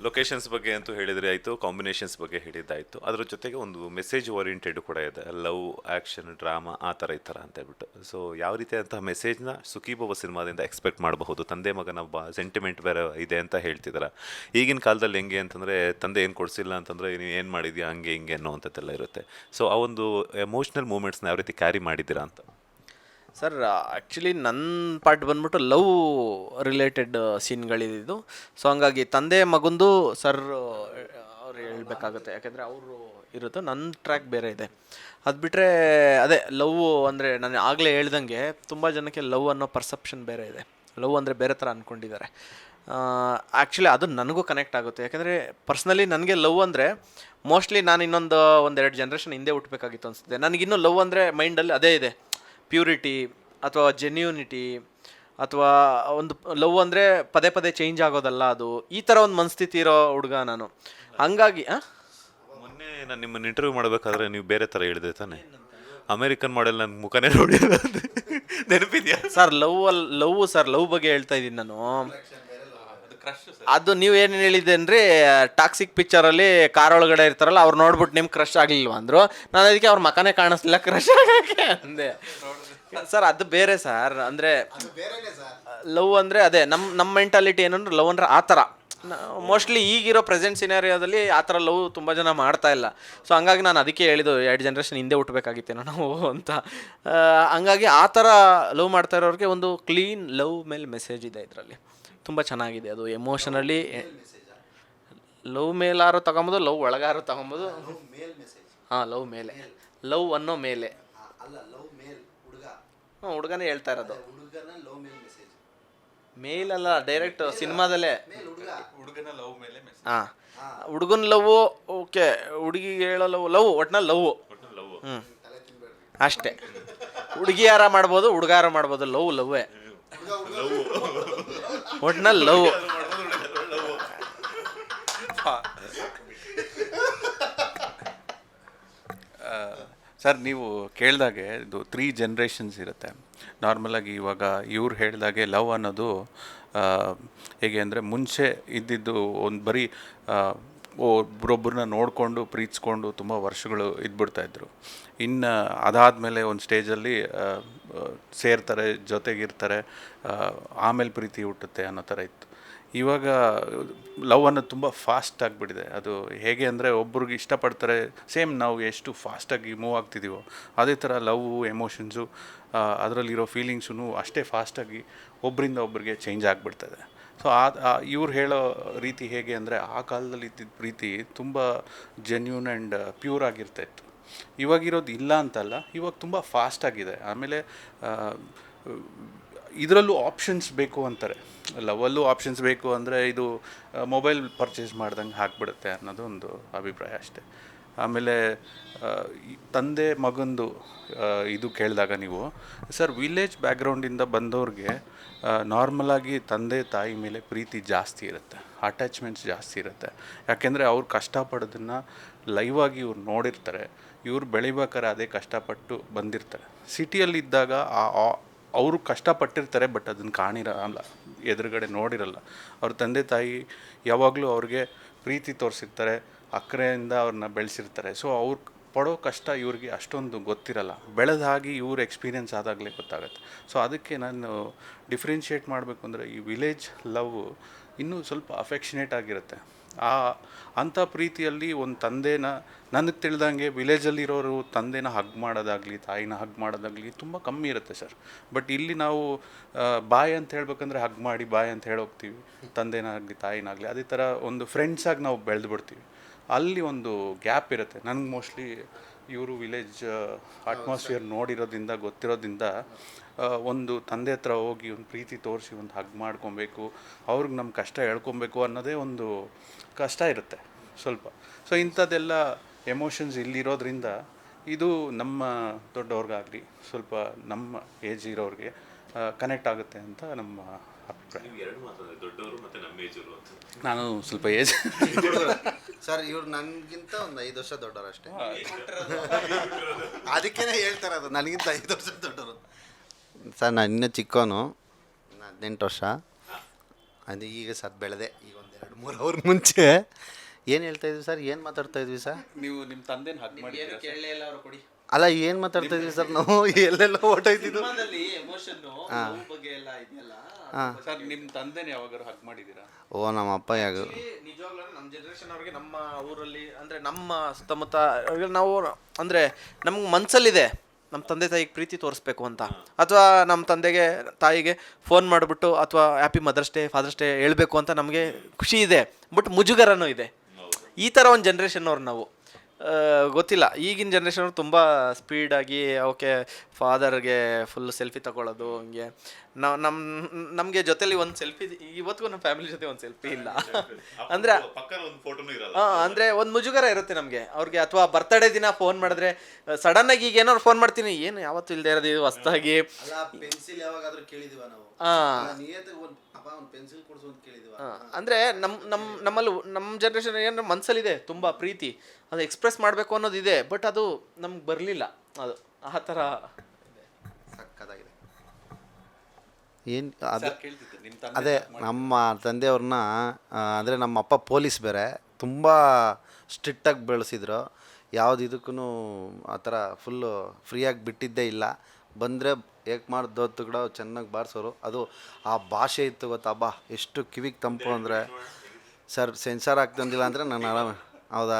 ಲೊಕೇಶನ್ಸ್ ಬಗ್ಗೆ ಅಂತೂ ಹೇಳಿದರೆ ಆಯಿತು, ಕಾಂಬಿನೇಷನ್ಸ್ ಬಗ್ಗೆ ಹೇಳಿದ್ದಾಯಿತು. ಅದ್ರ ಜೊತೆಗೆ ಒಂದು ಮೆಸೇಜ್ ಓರಿಯೆಂಟೆಡ್ ಕೂಡ ಇದೆ, ಲವ್, ಆ್ಯಕ್ಷನ್, ಡ್ರಾಮಾ, ಆ ಥರ ಈ ಥರ ಅಂತ ಹೇಳ್ಬಿಟ್ಟು. ಸೊ ಯಾವ ರೀತಿಯಾದಂತಹ ಮೆಸೇಜ್ನ ಸುಖೀಭವ ಸಿನಿಮಾದಿಂದ ಎಕ್ಸ್ಪೆಕ್ಟ್ ಮಾಡಬಹುದು? ತಂದೆ ಮಗನ ಸೆಂಟಿಮೆಂಟ್ ಬೇರೆ ಇದೆ ಅಂತ ಹೇಳ್ತಿದ್ದಾರೆ. ಈಗಿನ ಕಾಲದಲ್ಲಿ ಹೆಂಗೆ ಅಂತಂದರೆ, ತಂದೆ ಏನು ಕೊಡಿಸಿಲ್ಲ ಅಂತಂದರೆ ನೀವು ಏನು ಮಾಡಿದ್ಯಾ ಹಂಗೆ ಹಿಂಗೆ ಅನ್ನೋವಂಥದ್ದೆಲ್ಲ ಇರುತ್ತೆ. ಸೊ ಆ ಒಂದು ಎಮೋಷ್ನಲ್ ಮೂಮೆಂಟ್ಸ್ನ ಯಾವ ರೀತಿ ಕ್ಯಾರಿ ಮಾಡಿದ್ದೀರಾ ಅಂತ? ಸರ್, ಆ್ಯಕ್ಚುಲಿ ನನ್ನ ಪಾರ್ಟ್ ಬಂದ್ಬಿಟ್ಟು ಲವ್ ರಿಲೇಟೆಡ್ ಸೀನ್ಗಳಿದ್ದು. ಸೊ ಹಂಗಾಗಿ ತಂದೆ ಮಗಂದು ಸರ್ ಅವ್ರು ಹೇಳ್ಬೇಕಾಗುತ್ತೆ, ಯಾಕೆಂದರೆ ಅವರು ಇರುತ್ತೆ. ನನ್ನ ಟ್ರ್ಯಾಕ್ ಬೇರೆ ಇದೆ. ಅದು ಬಿಟ್ಟರೆ ಅದೇ ಲವ್ ಅಂದರೆ ನಾನು ಆಗಲೇ ಹೇಳ್ದಂಗೆ ತುಂಬ ಜನಕ್ಕೆ ಲವ್ ಅನ್ನೋ ಪರ್ಸೆಪ್ಷನ್ ಬೇರೆ ಇದೆ. ಲವ್ ಅಂದರೆ ಬೇರೆ ಥರ ಅಂದ್ಕೊಂಡಿದ್ದಾರೆ. ಆ್ಯಕ್ಚುಲಿ ಅದು ನನಗೂ ಕನೆಕ್ಟ್ ಆಗುತ್ತೆ. ಯಾಕೆಂದರೆ ಪರ್ಸ್ನಲಿ ನನಗೆ ಲವ್ ಅಂದರೆ ಮೋಸ್ಟ್ಲಿ ನಾನು ಒಂದೆರಡು ಜನ್ರೇಷನ್ ಹಿಂದೆ ಹುಟ್ಟಬೇಕಾಗಿತ್ತು ಅನಿಸುತ್ತೆ. ನನಗಿನ್ನೂ ಲವ್ ಅಂದರೆ ಮೈಂಡಲ್ಲಿ ಅದೇ ಇದೆ, ಪ್ಯೂರಿಟಿ ಅಥವಾ ಜೆನ್ಯೂನಿಟಿ, ಅಥವಾ ಒಂದು ಲವ್ ಅಂದರೆ ಪದೇ ಪದೇ ಚೇಂಜ್ ಆಗೋದಲ್ಲ, ಅದು ಈ ಥರ ಒಂದು ಮನಸ್ಥಿತಿ ಇರೋ ಹುಡುಗ ನಾನು. ಹಂಗಾಗಿ ಮೊನ್ನೆ ನಾನು ನಿಮ್ಮನ್ನು ಇಂಟರ್ವ್ಯೂ ಮಾಡಬೇಕಾದ್ರೆ ನೀವು ಬೇರೆ ಥರ ಹೇಳಿದೆ ತಾನೆ, ಅಮೇರಿಕನ್ ಮಾಡೆಲ್ ನನ್ನ ಮುಖನೇ ನೋಡಿಲ್ಲ. ನೆನಪಿದ್ಯಾ? ಸರ್ ಲವ್ ಬಗ್ಗೆ ಹೇಳ್ತಾ ಇದ್ದೀನಿ ನಾನು. ಅದು ನೀವು ಏನು ಹೇಳಿದ್ದೆ ಅಂದರೆ ಟಾಕ್ಸಿಕ್ ಪಿಕ್ಚರಲ್ಲಿ ಕಾರ್ ಒಳಗಡೆ ಇರ್ತಾರಲ್ಲ, ಅವ್ರು ನೋಡ್ಬಿಟ್ಟು ನಿಮ್ಗೆ ಕ್ರಶ್ ಆಗಲಿಲ್ವ ಅಂದರು. ನಾನು ಅದಕ್ಕೆ ಅವ್ರ ಮಕನೇ ಕಾಣಿಸ್ಲಿಲ್ಲ ಕ್ರಶ್ ಆಗಕ್ಕೆ ಅಂದೆ. ಸರ್ ಅದು ಬೇರೆ ಸರ್. ಅಂದರೆ ಲವ್ ಅಂದರೆ ಅದೇ ನಮ್ಮ ಮೆಂಟಾಲಿಟಿ ಏನಂದ್ರೆ ಲವ್ ಅಂದರೆ ಆ ಥರ. ಮೋಸ್ಟ್ಲಿ ಈಗಿರೋ ಪ್ರೆಸೆಂಟ್ ಸಿನಾರಿಯೋದಲ್ಲಿ ಆ ಥರ ಲವ್ ತುಂಬ ಜನ ಮಾಡ್ತಾ ಇಲ್ಲ. ಸೊ ಹಂಗಾಗಿ ನಾನು ಅದಕ್ಕೆ ಹೇಳಿದ್ದು 2 ಜನ್ರೇಷನ್ ಹಿಂದೆ ಹುಟ್ಟಬೇಕಾಗಿತ್ತೇನೋ ನಾವು ಅಂತ. ಹಂಗಾಗಿ ಆ ಥರ ಲವ್ ಮಾಡ್ತಾ ಇರೋರಿಗೆ ಒಂದು ಕ್ಲೀನ್ ಲವ್ ಮೇಲೆ ಮೆಸೇಜ್ ಇದೆ ಇದರಲ್ಲಿ, ತುಂಬ ಚೆನ್ನಾಗಿದೆ ಅದು. ಎಮೋಷನಲಿ ಲವ್ ಮೇಲಾರು ತಗೊಬೋದು, ಲವ್ ಒಳಗಾರು ತಗೊಬೋದು. ಹಾಂ, ಲವ್ ಮೇಲೆ, ಲವ್ ಅನ್ನೋ ಮೇಲೆ. ಹಾಂ, ಹುಡುಗನೇ ಹೇಳ್ತಾ ಇರೋದು. ಮೇಲಲ್ಲ, ಡೈರೆಕ್ಟ್ ಸಿನಿಮಾದಲ್ಲೇ. ಹಾಂ, ಹುಡುಗನ ಲವ್ ಓಕೆ, ಹುಡುಗಿಗೆ ಹೇಳೋ ಲವ್ ಒಟ್ನಲ್ಲಿ ಲವ್. ಹ್ಞೂ, ಅಷ್ಟೇ. ಹುಡುಗಿ ಯಾರ ಮಾಡ್ಬೋದು, ಹುಡುಗ ಯಾರ ಮಾಡ್ಬೋದು, ಲವ್ವೇ ಒಟ್ನಲ್ಲಿ ಲವ್. ಸರ್, ನೀವು ಕೇಳಿದಾಗೆ ಇದು 3 ಜನ್ರೇಷನ್ಸ್ ಇರುತ್ತೆ ನಾರ್ಮಲಾಗಿ. ಇವಾಗ ಇವ್ರು ಹೇಳಿದಾಗೆ ಲವ್ ಅನ್ನೋದು ಹೇಗೆ ಅಂದರೆ, ಮುಂಚೆ ಇದ್ದಿದ್ದು ಒಂದು ಬರೀ ಒಬ್ಬರೊಬ್ಬರನ್ನ ನೋಡಿಕೊಂಡು ಪ್ರೀತಿಸ್ಕೊಂಡು ತುಂಬ ವರ್ಷಗಳು ಇದ್ಬಿಡ್ತಾಯಿದ್ರು. ಇನ್ನು ಅದಾದಮೇಲೆ ಒಂದು ಸ್ಟೇಜಲ್ಲಿ ಸೇರ್ತಾರೆ, ಜೊತೆಗಿರ್ತಾರೆ, ಆಮೇಲೆ ಪ್ರೀತಿ ಹುಟ್ಟುತ್ತೆ ಅನ್ನೋ ಥರ ಇತ್ತು. ಇವಾಗ ಲವ್ ಅನ್ನೋದು ತುಂಬ ಫಾಸ್ಟ್ ಆಗಿಬಿಟ್ಟಿದೆ. ಅದು ಹೇಗೆ ಅಂದರೆ, ಒಬ್ರಿಗೆ ಇಷ್ಟಪಡ್ತಾರೆ, ಸೇಮ್ ನಾವು ಎಷ್ಟು ಫಾಸ್ಟಾಗಿ ಮೂವ್ ಆಗ್ತಿದ್ದೀವೋ ಅದೇ ಥರ ಲವ್ ಎಮೋಷನ್ಸು, ಅದರಲ್ಲಿರೋ ಫೀಲಿಂಗ್ಸೂ ಅಷ್ಟೇ ಫಾಸ್ಟಾಗಿ ಒಬ್ಬರಿಂದ ಒಬ್ರಿಗೆ ಚೇಂಜ್ ಆಗಿಬಿಡ್ತದೆ. ಸೊ ಇವ್ರು ಹೇಳೋ ರೀತಿ ಹೇಗೆ ಅಂದರೆ, ಆ ಕಾಲದಲ್ಲಿ ಇದ್ದಿದ್ದ ಪ್ರೀತಿ ತುಂಬ ಜೆನ್ಯೂನ್ ಆ್ಯಂಡ್ ಪ್ಯೂರ್ ಆಗಿರ್ತಾಯಿತ್ತು. ಇವಾಗಿರೋದು ಇಲ್ಲ ಅಂತಲ್ಲ, ಇವಾಗ ತುಂಬ ಫಾಸ್ಟಾಗಿದೆ. ಆಮೇಲೆ ಇದರಲ್ಲೂ ಆಪ್ಷನ್ಸ್ ಬೇಕು ಅಂತಾರೆ. ಲವಲ್ಲೂ ಆಪ್ಷನ್ಸ್ ಬೇಕು ಅಂದರೆ ಇದು ಮೊಬೈಲ್ ಪರ್ಚೇಸ್ ಮಾಡ್ದಂಗೆ ಹಾಕ್ಬಿಡುತ್ತೆ ಅನ್ನೋದು ಒಂದು ಅಭಿಪ್ರಾಯ ಅಷ್ಟೆ. ಆಮೇಲೆ ತಂದೆ ಮಗಂದು ಇದು ಕೇಳಿದಾಗ ನೀವು, ಸರ್, ವಿಲೇಜ್ ಬ್ಯಾಕ್ಗ್ರೌಂಡಿಂದ ಬಂದವ್ರಿಗೆ ನಾರ್ಮಲಾಗಿ ತಂದೆ ತಾಯಿ ಮೇಲೆ ಪ್ರೀತಿ ಜಾಸ್ತಿ ಇರುತ್ತೆ, ಅಟ್ಯಾಚ್ಮೆಂಟ್ಸ್ ಜಾಸ್ತಿ ಇರುತ್ತೆ. ಯಾಕೆಂದರೆ ಅವ್ರು ಕಷ್ಟಪಡೋದನ್ನು ಲೈವಾಗಿ ಇವ್ರು ನೋಡಿರ್ತಾರೆ. ಇವ್ರು ಬೆಳಿಬೇಕಾದ್ರೆ ಅದೇ ಕಷ್ಟಪಟ್ಟು ಬಂದಿರ್ತಾರೆ. ಸಿಟಿಯಲ್ಲಿದ್ದಾಗ ಅವರು ಕಷ್ಟಪಟ್ಟಿರ್ತಾರೆ, ಬಟ್ ಅದನ್ನು ಕಾಣಿರಲ್ಲ, ಎದುರುಗಡೆ ನೋಡಿರಲ್ಲ. ಅವ್ರ ತಂದೆ ತಾಯಿ ಯಾವಾಗಲೂ ಅವ್ರಿಗೆ ಪ್ರೀತಿ ತೋರಿಸಿರ್ತಾರೆ, ಅಕ್ಕರೆಯಿಂದ ಅವ್ರನ್ನ ಬೆಳೆಸಿರ್ತಾರೆ. ಸೊ ಅವ್ರು ಪಡೋ ಕಷ್ಟ ಇವ್ರಿಗೆ ಅಷ್ಟೊಂದು ಗೊತ್ತಿರಲ್ಲ. ಬೆಳೆದಾಗಿ ಇವ್ರ ಎಕ್ಸ್ಪೀರಿಯೆನ್ಸ್ ಆದಾಗಲೇ ಗೊತ್ತಾಗುತ್ತೆ. ಸೊ ಅದಕ್ಕೆ ನಾನು ಡಿಫ್ರೆನ್ಷಿಯೇಟ್ ಮಾಡಬೇಕು ಅಂದರೆ, ಈ ವಿಲೇಜ್ ಲವ್ ಇನ್ನೂ ಸ್ವಲ್ಪ ಅಫೆಕ್ಷನೇಟ್ ಆಗಿರುತ್ತೆ. ಅಂಥ ಪ್ರೀತಿಯಲ್ಲಿ ಒಂದು ತಂದೆನ, ನನಗೆ ತಿಳಿದಂಗೆ ವಿಲೇಜಲ್ಲಿರೋರು ತಂದೆನ ಹಗ್ ಮಾಡೋದಾಗಲಿ ತಾಯಿನ ಹಗ್ ಮಾಡೋದಾಗಲಿ ತುಂಬ ಕಮ್ಮಿ ಇರುತ್ತೆ ಸರ್. ಬಟ್ ಇಲ್ಲಿ ನಾವು ಬಾಯ್ ಅಂತ ಹೇಳ್ಬೇಕಂದ್ರೆ ಹಗ್ ಮಾಡಿ ಬಾಯ್ ಅಂತ ಹೇಳೋಗ್ತೀವಿ, ತಂದೆನಾಗಲಿ ತಾಯಿನಾಗಲಿ. ಅದೇ ಥರ ಒಂದು ಫ್ರೆಂಡ್ಸಾಗಿ ನಾವು ಬೆಳೆದು ಬಿಡ್ತೀವಿ. ಅಲ್ಲಿ ಒಂದು ಗ್ಯಾಪ್ ಇರುತ್ತೆ. ನನಗೆ ಮೋಸ್ಟ್ಲಿ ಇವರು ವಿಲೇಜ್ ಅಟ್ಮಾಸ್ಫಿಯರ್ ನೋಡಿರೋದ್ರಿಂದ ಗೊತ್ತಿರೋದ್ರಿಂದ, ಒಂದು ತಂದೆ ಹತ್ರ ಹೋಗಿ ಒಂದು ಪ್ರೀತಿ ತೋರಿಸಿ ಒಂದು ಹಗ್ ಮಾಡ್ಕೊಬೇಕು, ಅವ್ರಿಗೆ ನಮ್ಮ ಕಷ್ಟ ಹೇಳ್ಕೊಬೇಕು ಅನ್ನೋದೇ ಒಂದು ಕಷ್ಟ ಇರುತ್ತೆ ಸ್ವಲ್ಪ. ಸೊ ಇಂಥದ್ದೆಲ್ಲ ಎಮೋಷನ್ಸ್ ಇಲ್ಲಿರೋದ್ರಿಂದ ಇದು ನಮ್ಮ ದೊಡ್ಡವ್ರಿಗಾಗಲಿ ಸ್ವಲ್ಪ ನಮ್ಮ ಏಜ್ ಇರೋರಿಗೆ ಕನೆಕ್ಟ್ ಆಗುತ್ತೆ ಅಂತ ನಮ್ಮ ಅಭಿಪ್ರಾಯ. ನಾನು ಸ್ವಲ್ಪ ಏಜ್ ಸರ್, ಇವ್ರು ನನಗಿಂತ ಒಂದು 5 ವರ್ಷ ದೊಡ್ಡವರು ಅಷ್ಟೇ. ಅದಕ್ಕೇ ಹೇಳ್ತಾರೆ, ಅದು ನನಗಿಂತ 5 ವರ್ಷ ದೊಡ್ಡವರು. ಸರ್, ನಾನು ಇನ್ನೂ ಚಿಕ್ಕವನು, 18 ವರ್ಷ. ಅದು ಈಗ ಸರ್ ಬೆಳೆದೆ, ಈಗ ಒಂದು 2-3 ಅವ್ರ ಮುಂಚೆ. ಏನು ಹೇಳ್ತಾ ಇದ್ವಿ ಸರ್, ಏನು ಮಾತಾಡ್ತಾ ಇದ್ವಿ ಸರ್? ನೀವು ನಿಮ್ಮ ತಂದೆನ ಹಗ್ ಮಾಡಿ ಅಲ್ಲ, ಏನು ಮಾತಾಡ್ತಾ ಇದ್ವಿ ಸರ್ ನಾವು? ಎಲ್ಲೆಲ್ಲ ಹೊಟ್ಟೋಯ್ತಿದ್ದು. ಸರ್, ನಿಮ್ಮ ತಂದೆನ ಯಾವಾಗಾರು ಹಗ್ ಮಾಡಿದ್ದೀರಾ? ಓ, ನಮ್ಮ ಅಪ್ಪ ನಿಜವಾಗ್ಲೂ ನಮ್ಮ ಜನ್ರೇಷನ್ ಅವ್ರಿಗೆ, ನಮ್ಮ ಊರಲ್ಲಿ ಅಂದರೆ ನಮ್ಮ ಸುತ್ತಮುತ್ತ ನಾವು ಅಂದರೆ ನಮ್ಗೆ ಮನಸ್ಸಲ್ಲಿದೆ ನಮ್ಮ ತಂದೆ ತಾಯಿಗೆ ಪ್ರೀತಿ ತೋರಿಸ್ಬೇಕು ಅಂತ, ಅಥವಾ ನಮ್ಮ ತಂದೆಗೆ ತಾಯಿಗೆ ಫೋನ್ ಮಾಡಿಬಿಟ್ಟು ಅಥವಾ happy mother's day father's day ಹೇಳಬೇಕು ಅಂತ ನಮಗೆ ಖುಷಿ ಇದೆ, ಬಟ್ ಮುಜುಗರನೂ ಇದೆ. ಈ ಥರ ಒಂದು ಜನ್ರೇಷನ್ನವ್ರು ನಾವು. ಗೊತ್ತಿಲ್ಲ, ಈಗಿನ ಜನ್ರೇಷನ್ ತುಂಬ ಸ್ಪೀಡಾಗಿ ಓಕೆ ಫಾದರ್ಗೆ ಫುಲ್ ಸೆಲ್ಫಿ ತಗೊಳ್ಳೋದು, ಹಂಗೆ ನಮಗೆ ಜೊತೆಲಿ ಒಂದು ಸೆಲ್ಫಿ, ಇವತ್ತಿಗೂ ನಮ್ಮ ಫ್ಯಾಮಿಲಿ ಜೊತೆ ಒಂದು ಸೆಲ್ಫಿ ಇಲ್ಲ ಅಂದರೆ ಅಂದರೆ ಒಂದು ಮುಜುಗರ ಇರುತ್ತೆ ನಮಗೆ ಅವ್ರಿಗೆ. ಅಥವಾ ಬರ್ತಡೇ ದಿನ ಫೋನ್ ಮಾಡಿದ್ರೆ ಸಡನ್ನಾಗಿ ಈಗ ಏನಾದ್ರು ಫೋನ್ ಮಾಡ್ತೀನಿ, ಏನು ಯಾವತ್ತೂ ಇಲ್ಲದೆ ಇರೋದು ಇದು ಹೊಸ್ದಾಗಿ. ಪೆನ್ಸಿಲ್ ಯಾವಾಗಾದ್ರೂ ಕೇಳಿದೀವ ನಾವು? ಅಂದರೆ ನಮ್ಮಲ್ಲಿ ನಮ್ಮ ಜನ್ರೇಷನ್ ಏನಂದ್ರೆ ಮನಸ್ಸಲ್ಲಿದೆ ತುಂಬ ಪ್ರೀತಿ, ಅದು ಎಕ್ಸ್ಪ್ರೆಸ್ ಮಾಡಬೇಕು ಅನ್ನೋದಿದೆ, ಬಟ್ ಅದು ನಮ್ಗೆ ಬರಲಿಲ್ಲ. ಅದು ಆ ಥರ ಸಕ್ಕತ್ತಾಗಿದೆ. ಏನು ಅದು ಅದೇ ನಮ್ಮ ತಂದೆಯವ್ರನ್ನ ಅಂದರೆ ನಮ್ಮ ಅಪ್ಪ ಪೊಲೀಸ್ ಬೇರೆ ತುಂಬ ಸ್ಟ್ರಿಕ್ಟಾಗಿ ಬೆಳೆಸಿದ್ರು. ಯಾವ್ದು ಇದಕ್ಕೂ ಆ ಥರ ಫುಲ್ಲು ಫ್ರೀಯಾಗಿ ಬಿಟ್ಟಿದ್ದೇ ಇಲ್ಲ. ಬಂದರೆ ಏಕ್ ಮಾಡ್ದೊತ್ತು ಕೂಡ ಚೆನ್ನಾಗಿ ಬಾರಿಸೋರು. ಅದು ಆ ಭಾಷೆ ಇತ್ತು ಗೊತ್ತಾ, ಬಾ ಎಷ್ಟು ಕಿವಿಗೆ ತಂಪು ಅಂದರೆ ಸರ್ ಸೆನ್ಸಾರ್ ಆಗ್ತಂದಿಲ್ಲ ಅಂದರೆ ನಾನು ಆರಾಮ ಹೌದಾ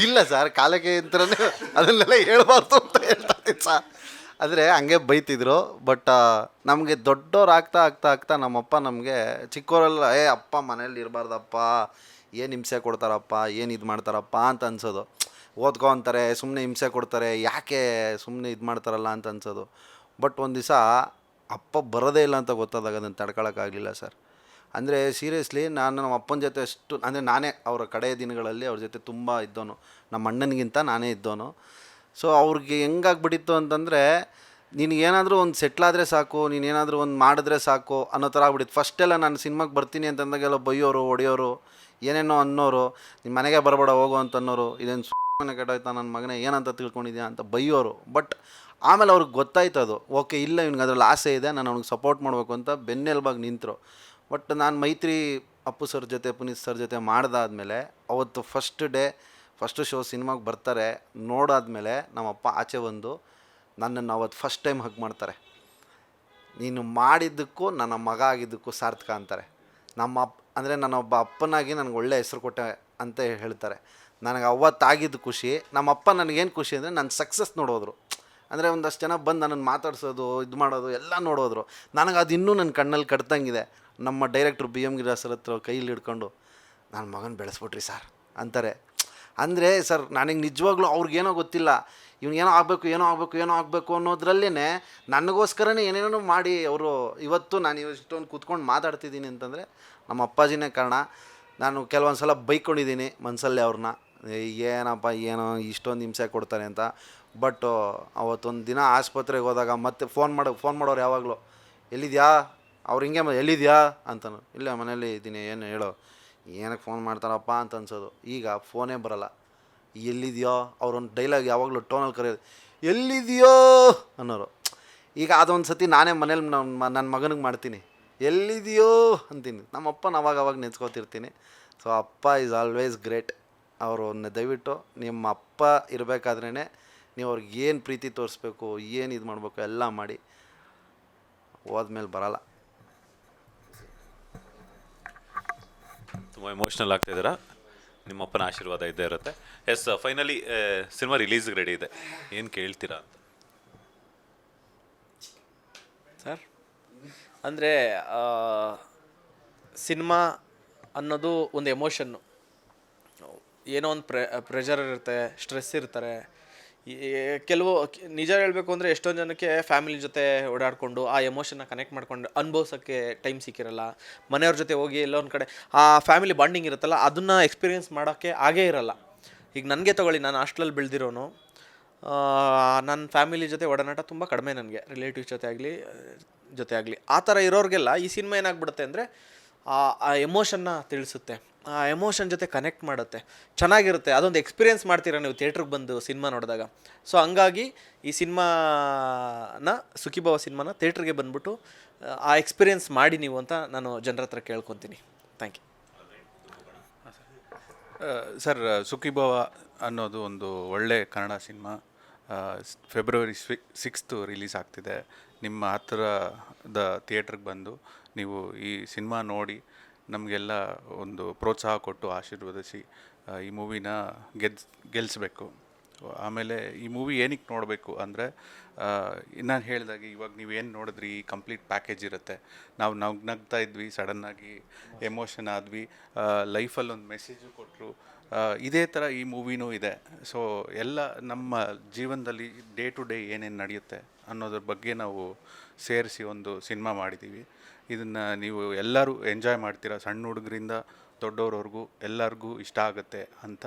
ಇಲ್ಲ ಸರ್, ಕಾಲಕ್ಕೆ ಅಂತಲೇ ಅದನ್ನೆಲ್ಲ ಹೇಳ್ಬಾರ್ದು ಅಂತ ಹೇಳ್ತಾರೆ ಸರ್. ಆದರೆ ಹಂಗೆ ಬೈತಿದ್ರು. ಬಟ್ ನಮಗೆ ದೊಡ್ಡವ್ರು ಆಗ್ತಾ ಆಗ್ತಾ ಆಗ್ತಾ ನಮ್ಮಪ್ಪ ನಮಗೆ ಚಿಕ್ಕವರೆಲ್ಲ ಅಪ್ಪ ಮನೇಲಿ ಇರಬಾರ್ದಪ್ಪ, ಏನು ಹಿಂಸೆ ಕೊಡ್ತಾರಪ್ಪ, ಏನು ಇದು ಮಾಡ್ತಾರಪ್ಪ ಅಂತ ಅನ್ಸೋದು. ಓದ್ಕೊ ಅಂತಾರೆ, ಸುಮ್ಮನೆ ಹಿಂಸೆ ಕೊಡ್ತಾರೆ, ಯಾಕೆ ಸುಮ್ಮನೆ ಇದು ಮಾಡ್ತಾರಲ್ಲ ಅಂತ ಅನ್ಸೋದು. ಬಟ್ ಒಂದು ದಿವಸ ಅಪ್ಪ ಬರೋದೇ ಇಲ್ಲ ಅಂತ ಗೊತ್ತಾದಾಗ ಅದನ್ನು ತಡ್ಕೊಳಕ್ಕಾಗಲಿಲ್ಲ ಸರ್. ಅಂದರೆ ಸೀರಿಯಸ್ಲಿ ನಾನು ನಮ್ಮ ಅಪ್ಪನ ಜೊತೆ ಅಷ್ಟು ಅಂದರೆ ನಾನೇ ಅವರ ಕಡೆಯ ದಿನಗಳಲ್ಲಿ ಅವ್ರ ಜೊತೆ ತುಂಬ ಇದ್ದವನು. ನಮ್ಮ ಅಣ್ಣನಿಗಿಂತ ನಾನೇ ಇದ್ದವನು. ಸೊ ಅವ್ರಿಗೆ ಹೆಂಗಾಗ್ಬಿಟ್ಟಿತ್ತು ಅಂತಂದರೆ ನಿನಗೇನಾದರೂ ಒಂದು ಸೆಟ್ಲಾದರೆ ಸಾಕು, ನೀನೇನಾದರೂ ಒಂದು ಮಾಡಿದ್ರೆ ಸಾಕು ಅನ್ನೋ ಥರ ಆಗ್ಬಿಟ್ಟಿತ್ತು. ಫಸ್ಟೆಲ್ಲ ನಾನು ಸಿನಿಮಾಗೆ ಬರ್ತೀನಿ ಅಂತಂದಾಗೆಲ್ಲ ಬೈಯೋರು, ಹೊಡೆಯೋರು, ಏನೇನೋ ಅನ್ನೋರು, ನಿಮ್ಮ ಮನೆಗೆ ಬರಬೇಡ ಹೋಗು ಅಂತ ಅನ್ನೋರು, ಇದೇನು ಸುಮ್ಮನೆ ಕೆಟ್ಟೋಯ್ತಾ ನನ್ನ ಮಗನೇ ಏನಂತ ತಿಳ್ಕೊಂಡಿದ್ಯಾ ಅಂತ ಬೈಯೋರು. ಬಟ್ ಆಮೇಲೆ ಅವ್ರಿಗೆ ಗೊತ್ತಾಯ್ತು ಅದು ಓಕೆ ಇಲ್ಲ ಇವ್ನಿಗೆ ಅದ್ರಲ್ಲಿ ಆಸೆ ಇದೆ, ನಾನು ಅವ್ನಿಗೆ ಸಪೋರ್ಟ್ ಮಾಡಬೇಕು ಅಂತ ಬೆನ್ನೆಲುಬಾಗಿ ನಿಂತರು. ಬಟ್ ನಾನು ಮೈತ್ರಿ ಅಪ್ಪು ಸರ್ ಜೊತೆ ಪುನೀತ್ ಸರ್ ಜೊತೆ ಮಾಡ್ದಾದ್ಮೇಲೆ ಅವತ್ತು ಫಸ್ಟ್ ಶೋ ಸಿನಿಮಾಗೆ ಬರ್ತಾರೆ. ನೋಡಾದ್ಮೇಲೆ ನಮ್ಮಪ್ಪ ಆಚೆ ಬಂದು ನನ್ನನ್ನು ಅವತ್ತು ಫಸ್ಟ್ ಟೈಮ್ ಹಗ್ ಮಾಡ್ತಾರೆ. ನೀನು ಮಾಡಿದ್ದಕ್ಕೂ ನನ್ನ ಮಗ ಆಗಿದ್ದಕ್ಕೂ ಸಾರ್ಥಕ ಅಂತಾರೆ. ಅಂದರೆ ನಾನೊಬ್ಬ ಅಪ್ಪನಾಗಿ ನನಗೆ ಒಳ್ಳೆ ಹೆಸರು ಕೊಟ್ಟೆ ಅಂತ ಹೇಳ್ತಾರೆ. ನನಗೆ ಅವತ್ತಾಗಿದ್ದು ಖುಷಿ. ನಮ್ಮಪ್ಪ ನನಗೇನು ಖುಷಿ ಅಂದರೆ ನನ್ನ ಸಕ್ಸಸ್ ನೋಡೋದ್ರು. ಅಂದರೆ ಒಂದಷ್ಟು ಜನ ಬಂದು ನನ್ನನ್ನು ಮಾತಾಡ್ಸೋದು, ಇದು ಮಾಡೋದು ಎಲ್ಲ ನೋಡೋದ್ರು. ನನಗೆ ಅದು ಇನ್ನೂ ನನ್ನ ಕಣ್ಣಲ್ಲಿ ಕಟ್ದಂಗಿದೆ. ನಮ್ಮ ಡೈರೆಕ್ಟ್ರು BM ಗಿರಿರಾಜ್ ಸರ್ ಹತ್ರ ಕೈಯಲ್ಲಿ ಹಿಡ್ಕೊಂಡು ನನ್ನ ಮಗನ ಬೆಳೆಸ್ಬಿಟ್ರಿ ಸರ್ ಅಂತಾರೆ. ಅಂದರೆ ಸರ್ ನನಗೆ ನಿಜವಾಗ್ಲೂ ಅವ್ರಿಗೇನೋ ಗೊತ್ತಿಲ್ಲ, ಏನೋ ಆಗಬೇಕು ಅನ್ನೋದ್ರಲ್ಲೇ ನನಗೋಸ್ಕರನೇ ಏನೇನೋ ಮಾಡಿ ಅವರು ಇವತ್ತು ನಾನು ಇಷ್ಟೊಂದು ಕೂತ್ಕೊಂಡು ಮಾತಾಡ್ತಿದ್ದೀನಿ ಅಂತಂದರೆ ನಮ್ಮ ಅಪ್ಪಾಜಿನೇ ಕಾರಣ. ನಾನು ಕೆಲವೊಂದು ಸಲ ಬೈಕೊಂಡಿದ್ದೀನಿ ಮನಸ್ಸಲ್ಲೇ ಅವ್ರನ್ನ, ಏನಪ್ಪ ಏನೋ ಇಷ್ಟೊಂದು ಹಿಂಸೆ ಕೊಡ್ತಾರೆ ಅಂತ. ಬಟ್ ಅವತ್ತೊಂದು ದಿನ ಆಸ್ಪತ್ರೆಗೆ ಹೋದಾಗ ಮತ್ತೆ ಫೋನ್ ಮಾಡೋರು ಯಾವಾಗಲೂ ಎಲ್ಲಿದ್ಯಾ, ಅವ್ರು ಹಿಂಗೆ ಎಲ್ಲಿದ್ಯಾ ಅಂತನೂ, ಇಲ್ಲ ಮನೇಲಿ ಇದ್ದೀನಿ, ಏನು ಹೇಳೋ, ಏನಕ್ಕೆ ಫೋನ್ ಮಾಡ್ತಾರಪ್ಪ ಅಂತ ಅನ್ಸೋದು. ಈಗ ಫೋನೇ ಬರೋಲ್ಲ. ಎಲ್ಲಿದೆಯೋ ಅವ್ರೊಂದು ಡೈಲಾಗ್ ಯಾವಾಗಲೂ ಟೋನಲ್ಲಿ ಕರೆಯೋದು, ಎಲ್ಲಿದೆಯೋ ಅನ್ನೋರು. ಈಗ ಅದೊಂದು ಸತಿ ನಾನೇ ಮನೇಲಿ ನನ್ನ ಮಗನಿಗೆ ಮಾಡ್ತೀನಿ, ಎಲ್ಲಿದೆಯೋ ಅಂತೀನಿ. ನಮ್ಮಪ್ಪನ ಅವಾಗ ನೆನ್ಸ್ಕೊತಿರ್ತೀನಿ. ಸೊ ಅಪ್ಪ ಈಸ್ ಆಲ್ವೇಸ್ ಗ್ರೇಟ್. ಅವರು ದಯವಿಟ್ಟು ನಿಮ್ಮ ಅಪ್ಪ ಇರಬೇಕಾದ್ರೇ ನೀವು ಅವ್ರಿಗೆ ಏನು ಪ್ರೀತಿ ತೋರಿಸ್ಬೇಕು, ಏನು ಇದು ಮಾಡಬೇಕು ಎಲ್ಲ ಮಾಡಿ. ಹೋದ್ಮೇಲೆ ಬರೋಲ್ಲ. ತುಂಬ ಎಮೋಷ್ನಲ್ ಆಗ್ತಾಯಿದ್ದೀರಾ. ನಿಮ್ಮಪ್ಪನ ಆಶೀರ್ವಾದ ಇದ್ದೇ ಇರುತ್ತೆ. ಎಸ್, ಫೈನಲಿ ಸಿನಿಮಾ ರಿಲೀಸ್ಗೆ ರೆಡಿ ಇದೆ, ಏನು ಕೇಳ್ತೀರಾ ಅಂತ ಸರ್? ಅಂದರೆ ಸಿನಿಮಾ ಅನ್ನೋದು ಒಂದು ಎಮೋಷನ್ನು. ಏನೋ ಒಂದು ಪ್ರೆಷರ್ ಇರುತ್ತೆ, ಸ್ಟ್ರೆಸ್ ಇರ್ತಾರೆ. ಕೆಲವು ನಿಜ ಹೇಳಬೇಕು ಅಂದರೆ ಎಷ್ಟೊಂದು ಜನಕ್ಕೆ ಫ್ಯಾಮಿಲಿ ಜೊತೆ ಓಡಾಡಿಕೊಂಡು ಆ ಎಮೋಷನ್ನ ಕನೆಕ್ಟ್ ಮಾಡ್ಕೊಂಡು ಅನುಭವಿಸೋಕ್ಕೆ ಟೈಮ್ ಸಿಕ್ಕಿರಲ್ಲ. ಮನೆಯವ್ರ ಜೊತೆ ಹೋಗಿ ಎಲ್ಲೋ ಒಂದು ಕಡೆ ಆ ಫ್ಯಾಮಿಲಿ ಬಾಂಡಿಂಗ್ ಇರುತ್ತಲ್ಲ, ಅದನ್ನು ಎಕ್ಸ್ಪೀರಿಯೆನ್ಸ್ ಮಾಡೋಕ್ಕೆ ಆಗೇ ಇರಲ್ಲ. ಈಗ ನನಗೆ ತೊಗೊಳ್ಳಿ, ನಾನು ಹಾಸ್ಟೆಲಲ್ಲಿ ಬೆಳೆದಿರೋನು. ನನ್ನ ಫ್ಯಾಮಿಲಿ ಜೊತೆ ಒಡನಾಟ ತುಂಬ ಕಡಿಮೆ ನನಗೆ, ರಿಲೇಟಿವ್ಸ್ ಜೊತೆ ಆಗಲಿ. ಆ ಥರ ಇರೋರಿಗೆಲ್ಲ ಈ ಸಿನಿಮಾ ಏನಾಗ್ಬಿಡುತ್ತೆ ಅಂದರೆ ಆ ಎಮೋಷನ್ನ ತಿಳಿಸುತ್ತೆ, ಆ ಎಮೋಷನ್ ಜೊತೆ ಕನೆಕ್ಟ್ ಮಾಡುತ್ತೆ, ಚೆನ್ನಾಗಿರುತ್ತೆ. ಅದೊಂದು ಎಕ್ಸ್ಪೀರಿಯೆನ್ಸ್ ಮಾಡ್ತೀರಾ ನೀವು ಥಿಯೇಟ್ರಿಗೆ ಬಂದು ಸಿನಿಮಾ ನೋಡಿದಾಗ. ಸೊ ಹಂಗಾಗಿ ಈ ಸಿನಿಮಾನ ಸುಖೀಭವ ಸಿನಿಮಾನ ಥಿಯೇಟ್ರಿಗೆ ಬಂದುಬಿಟ್ಟು ಆ ಎಕ್ಸ್ಪೀರಿಯೆನ್ಸ್ ಮಾಡಿ ನೀವು ಅಂತ ನಾನು ಜನರ ಹತ್ರ ಕೇಳ್ಕೊತೀನಿ. Thank you sir. ಸುಖೀಭವ ಅನ್ನೋದು ಒಂದು ಒಳ್ಳೆ ಕನ್ನಡ ಸಿನಿಮಾ. ಫೆಬ್ರವರಿ 6 ರಿಲೀಸ್ ಆಗ್ತಿದೆ. ನಿಮ್ಮ ಹತ್ತಿರದ ಥಿಯೇಟ್ರಿಗೆ ಬಂದು ನೀವು ಈ ಸಿನಿಮಾ ನೋಡಿ ನಮಗೆಲ್ಲ ಒಂದು ಪ್ರೋತ್ಸಾಹ ಕೊಟ್ಟು ಆಶೀರ್ವದಿಸಿ ಈ ಮೂವಿನ ಗೆಲ್ಲಿಸ್ಬೇಕು. ಆಮೇಲೆ ಈ ಮೂವಿ ಏನಕ್ಕೆ ನೋಡಬೇಕು ಅಂದರೆ, ನಾನು ಹೇಳಿದಾಗೆ ಇವಾಗ ನೀವೇನು ನೋಡಿದ್ರಿ ಈ ಕಂಪ್ಲೀಟ್ ಪ್ಯಾಕೇಜ್ ಇರುತ್ತೆ. ನಾವು ನಗ್ತಾ ಇದ್ವಿ, ಸಡನ್ನಾಗಿ ಎಮೋಷನ್ ಆದ್ವಿ, ಲೈಫಲ್ಲಿ ಒಂದು ಮೆಸೇಜು ಕೊಟ್ಟರು. ಇದೇ ಥರ ಈ ಮೂವಿನೂ ಇದೆ. ಸೊ ಎಲ್ಲ ನಮ್ಮ ಜೀವನದಲ್ಲಿ ಡೇ ಟು ಡೇ ಏನೇನು ನಡೆಯುತ್ತೆ ಅನ್ನೋದ್ರ ಬಗ್ಗೆ ನಾವು ಸೇರಿಸಿ ಒಂದು ಸಿನಿಮಾ ಮಾಡಿದ್ದೀವಿ. ಇದನ್ನು ನೀವು ಎಲ್ಲರೂ ಎಂಜಾಯ್ ಮಾಡ್ತೀರಾ, ಸಣ್ಣ ಹುಡುಗರಿಂದ ದೊಡ್ಡವ್ರವ್ರಿಗೂ ಎಲ್ಲರಿಗೂ ಇಷ್ಟ ಆಗುತ್ತೆ ಅಂತ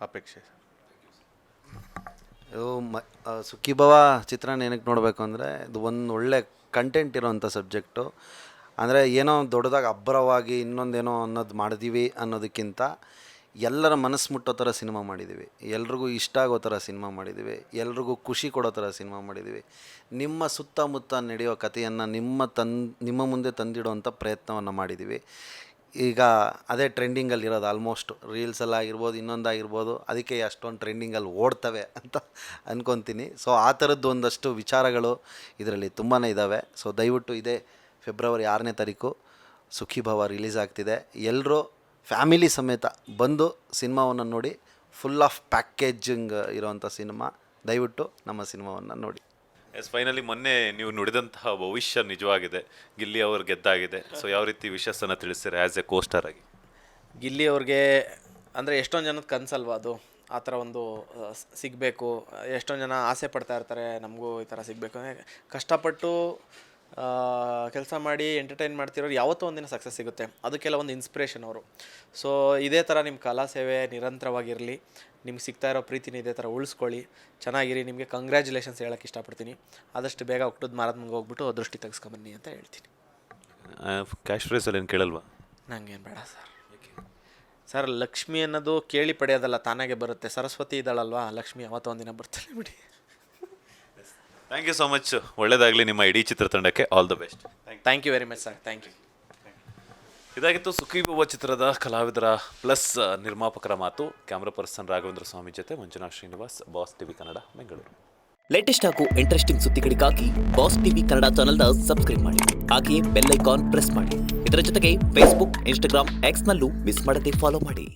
ಅಪೇಕ್ಷೆ. ಸುಖೀಭವ ಚಿತ್ರನ ಏನಕ್ಕೆ ನೋಡಬೇಕು ಅಂದರೆ ಇದು ಒಂದು ಒಳ್ಳೆ ಕಂಟೆಂಟ್ ಇರೋವಂಥ ಸಬ್ಜೆಕ್ಟು. ಅಂದರೆ ಏನೋ ದೊಡ್ಡದಾಗಿ ಅಬ್ಬರವಾಗಿ ಇನ್ನೊಂದೇನೋ ಅನ್ನೋದು ಮಾಡಿದೀವಿ ಅನ್ನೋದಕ್ಕಿಂತ ಎಲ್ಲರ ಮನಸ್ಸು ಮುಟ್ಟೋ ಥರ ಸಿನಿಮಾ ಮಾಡಿದ್ದೀವಿ, ಎಲ್ರಿಗೂ ಇಷ್ಟ ಆಗೋ ಥರ ಸಿನಿಮಾ ಮಾಡಿದ್ದೀವಿ, ಎಲ್ರಿಗೂ ಖುಷಿ ಕೊಡೋ ಥರ ಸಿನಿಮಾ ಮಾಡಿದ್ದೀವಿ. ನಿಮ್ಮ ಸುತ್ತಮುತ್ತ ನಡೆಯೋ ಕಥೆಯನ್ನು ನಿಮ್ಮ ಮುಂದೆ ತಂದಿಡೋವಂಥ ಪ್ರಯತ್ನವನ್ನು ಮಾಡಿದ್ದೀವಿ. ಈಗ ಅದೇ ಟ್ರೆಂಡಿಂಗಲ್ಲಿರೋದು ಆಲ್ಮೋಸ್ಟ್ ರೀಲ್ಸಲ್ಲಾಗಿರ್ಬೋದು, ಇನ್ನೊಂದಾಗಿರ್ಬೋದು, ಅದಕ್ಕೆ ಅಷ್ಟೊಂದು ಟ್ರೆಂಡಿಂಗಲ್ಲಿ ಓಡ್ತವೆ ಅಂತ ಅಂದ್ಕೊತೀನಿ. ಸೊ ಆ ಥರದ್ದು ಒಂದಷ್ಟು ವಿಚಾರಗಳು ಇದರಲ್ಲಿ ತುಂಬಾ ಇದ್ದಾವೆ. ಸೊ ದಯವಿಟ್ಟು ಇದೇ ಫೆಬ್ರವರಿ 6ನೇ ತಾರೀಕು ಸುಖೀಭವ ರಿಲೀಸ್ ಆಗ್ತಿದೆ. ಎಲ್ಲರೂ ಫ್ಯಾಮಿಲಿ ಸಮೇತ ಬಂದು ಸಿನಿಮಾವನ್ನು ನೋಡಿ. ಫುಲ್ ಆಫ್ ಪ್ಯಾಕೇಜಿಂಗ್ ಇರೋವಂಥ ಸಿನಿಮಾ. ದಯವಿಟ್ಟು ನಮ್ಮ ಸಿನಿಮಾವನ್ನು ನೋಡಿ. ಎಸ್, ಫೈನಲಿ ಮೊನ್ನೆ ನೀವು ನುಡಿದಂತಹ ಭವಿಷ್ಯ ನಿಜವಾಗಿದೆ. ಗಿಲ್ಲಿ ಅವರು ಗೆದ್ದಾಗಿದೆ. ಸೊ ಯಾವ ರೀತಿ ವಿಷಯವನ್ನು ತಿಳಿಸ್ತೀರಾ ಆ್ಯಸ್ ಎ ಕೋಸ್ಟಾರ್ ಆಗಿ? ಗಿಲ್ಲಿ ಅವ್ರಿಗೆ ಅಂದರೆ ಎಷ್ಟೊಂದು ಜನದ ಕನಸಲ್ವ ಅದು, ಆ ಥರ ಒಂದು ಸಿಗಬೇಕು. ಎಷ್ಟೊಂದು ಜನ ಆಸೆ ಪಡ್ತಾ ಇರ್ತಾರೆ ನಮಗೂ ಈ ಥರ ಸಿಗಬೇಕು ಅಂದರೆ. ಕಷ್ಟಪಟ್ಟು ಕೆಲಸ ಮಾಡಿ ಎಂಟರ್ಟೈನ್ ಮಾಡ್ತಿರೋರು ಯಾವತ್ತೂ ಒಂದಿನ ಸಕ್ಸಸ್ ಸಿಗುತ್ತೆ. ಅದಕ್ಕೆಲ್ಲ ಒಂದು ಇನ್ಸ್ಪಿರೇಷನ್ ಅವರು. ಸೊ ಇದೇ ಥರ ನಿಮ್ಮ ಕಲಾ ಸೇವೆ ನಿರಂತರವಾಗಿರಲಿ. ನಿಮ್ಗೆ ಸಿಗ್ತಾ ಇರೋ ಪ್ರೀತಿನ ಇದೇ ಥರ ಉಳಿಸ್ಕೊಳ್ಳಿ, ಚೆನ್ನಾಗಿರಿ. ನಿಮಗೆ ಕಂಗ್ರ್ಯಾಚುಲೇಷನ್ಸ್ ಹೇಳೋಕ್ಕೆ ಇಷ್ಟಪಡ್ತೀನಿ. ಆದಷ್ಟು ಬೇಗ ಹುಟ್ಟದ ಮಾರಾತ್ಮಂಗೆ ಹೋಗ್ಬಿಟ್ಟು ದೃಷ್ಟಿ ತೆಗೆಸ್ಕೊಂಬನ್ನಿ ಅಂತ ಹೇಳ್ತೀನಿ. ಕ್ಯಾಶ್ ಪ್ರೈಸಲ್ಲಿ ಏನು ಕೇಳಲ್ವಾ? ನನಗೇನು ಬೇಡ ಸರ್. ಲಕ್ಷ್ಮಿ ಅನ್ನೋದು ಕೇಳಿ ಪಡೆಯೋದಲ್ಲ, ತಾನಾಗೆ ಬರುತ್ತೆ. ಸರಸ್ವತಿ ಇದ್ದಾಳಲ್ವಾ, ಲಕ್ಷ್ಮಿ ಯಾವತ್ತೋ ಒಂದಿನ ಬರ್ತಾಳೆ ಬಿಡಿ. Thank you so much. ಒಳ್ಳೆಯದಾಗಲಿ ನಿಮ್ಮ ಇಡೀ ಚಿತ್ರತಂಡಕ್ಕೆ. All the best. Thank you very much sir. Thank you. ಇದಾಗಿತ್ತು ಸುಖೀಭವ ಚಿತ್ರದ ಕಲಾವಿದರ ಪ್ಲಸ್ ನಿರ್ಮಾಪಕರ ಮಾತು. ಕ್ಯಾಮ್ರಾ ಪರ್ಸನ್ ರಾಘವೇಂದ್ರ ಸ್ವಾಮಿ ಜೊತೆ Manjunath Srinivas, boss TV Kannada, Bengaluru. Latest ಹಾಗೂ ಇಂಟ್ರೆಸ್ಟಿಂಗ್ ಸುದ್ದಿಗಳಿಗಾಗಿ ಬಾಸ್ ಟಿವಿ ಕನ್ನಡ ಚಾನೆಲ್ನ ಸಬ್ಸ್ಕ್ರೈಬ್ ಮಾಡಿ. ಹಾಗೆಯೇ ಬೆಲ್ ಐಕಾನ್ ಪ್ರೆಸ್ ಮಾಡಿ. ಇದರ ಜೊತೆಗೆ ಫೇಸ್ಬುಕ್, ಇನ್ಸ್ಟಾಗ್ರಾಮ್, ಎಕ್ಸ್ನಲ್ಲೂ ಮಿಸ್ ಮಾಡದೆ ಫಾಲೋ ಮಾಡಿ.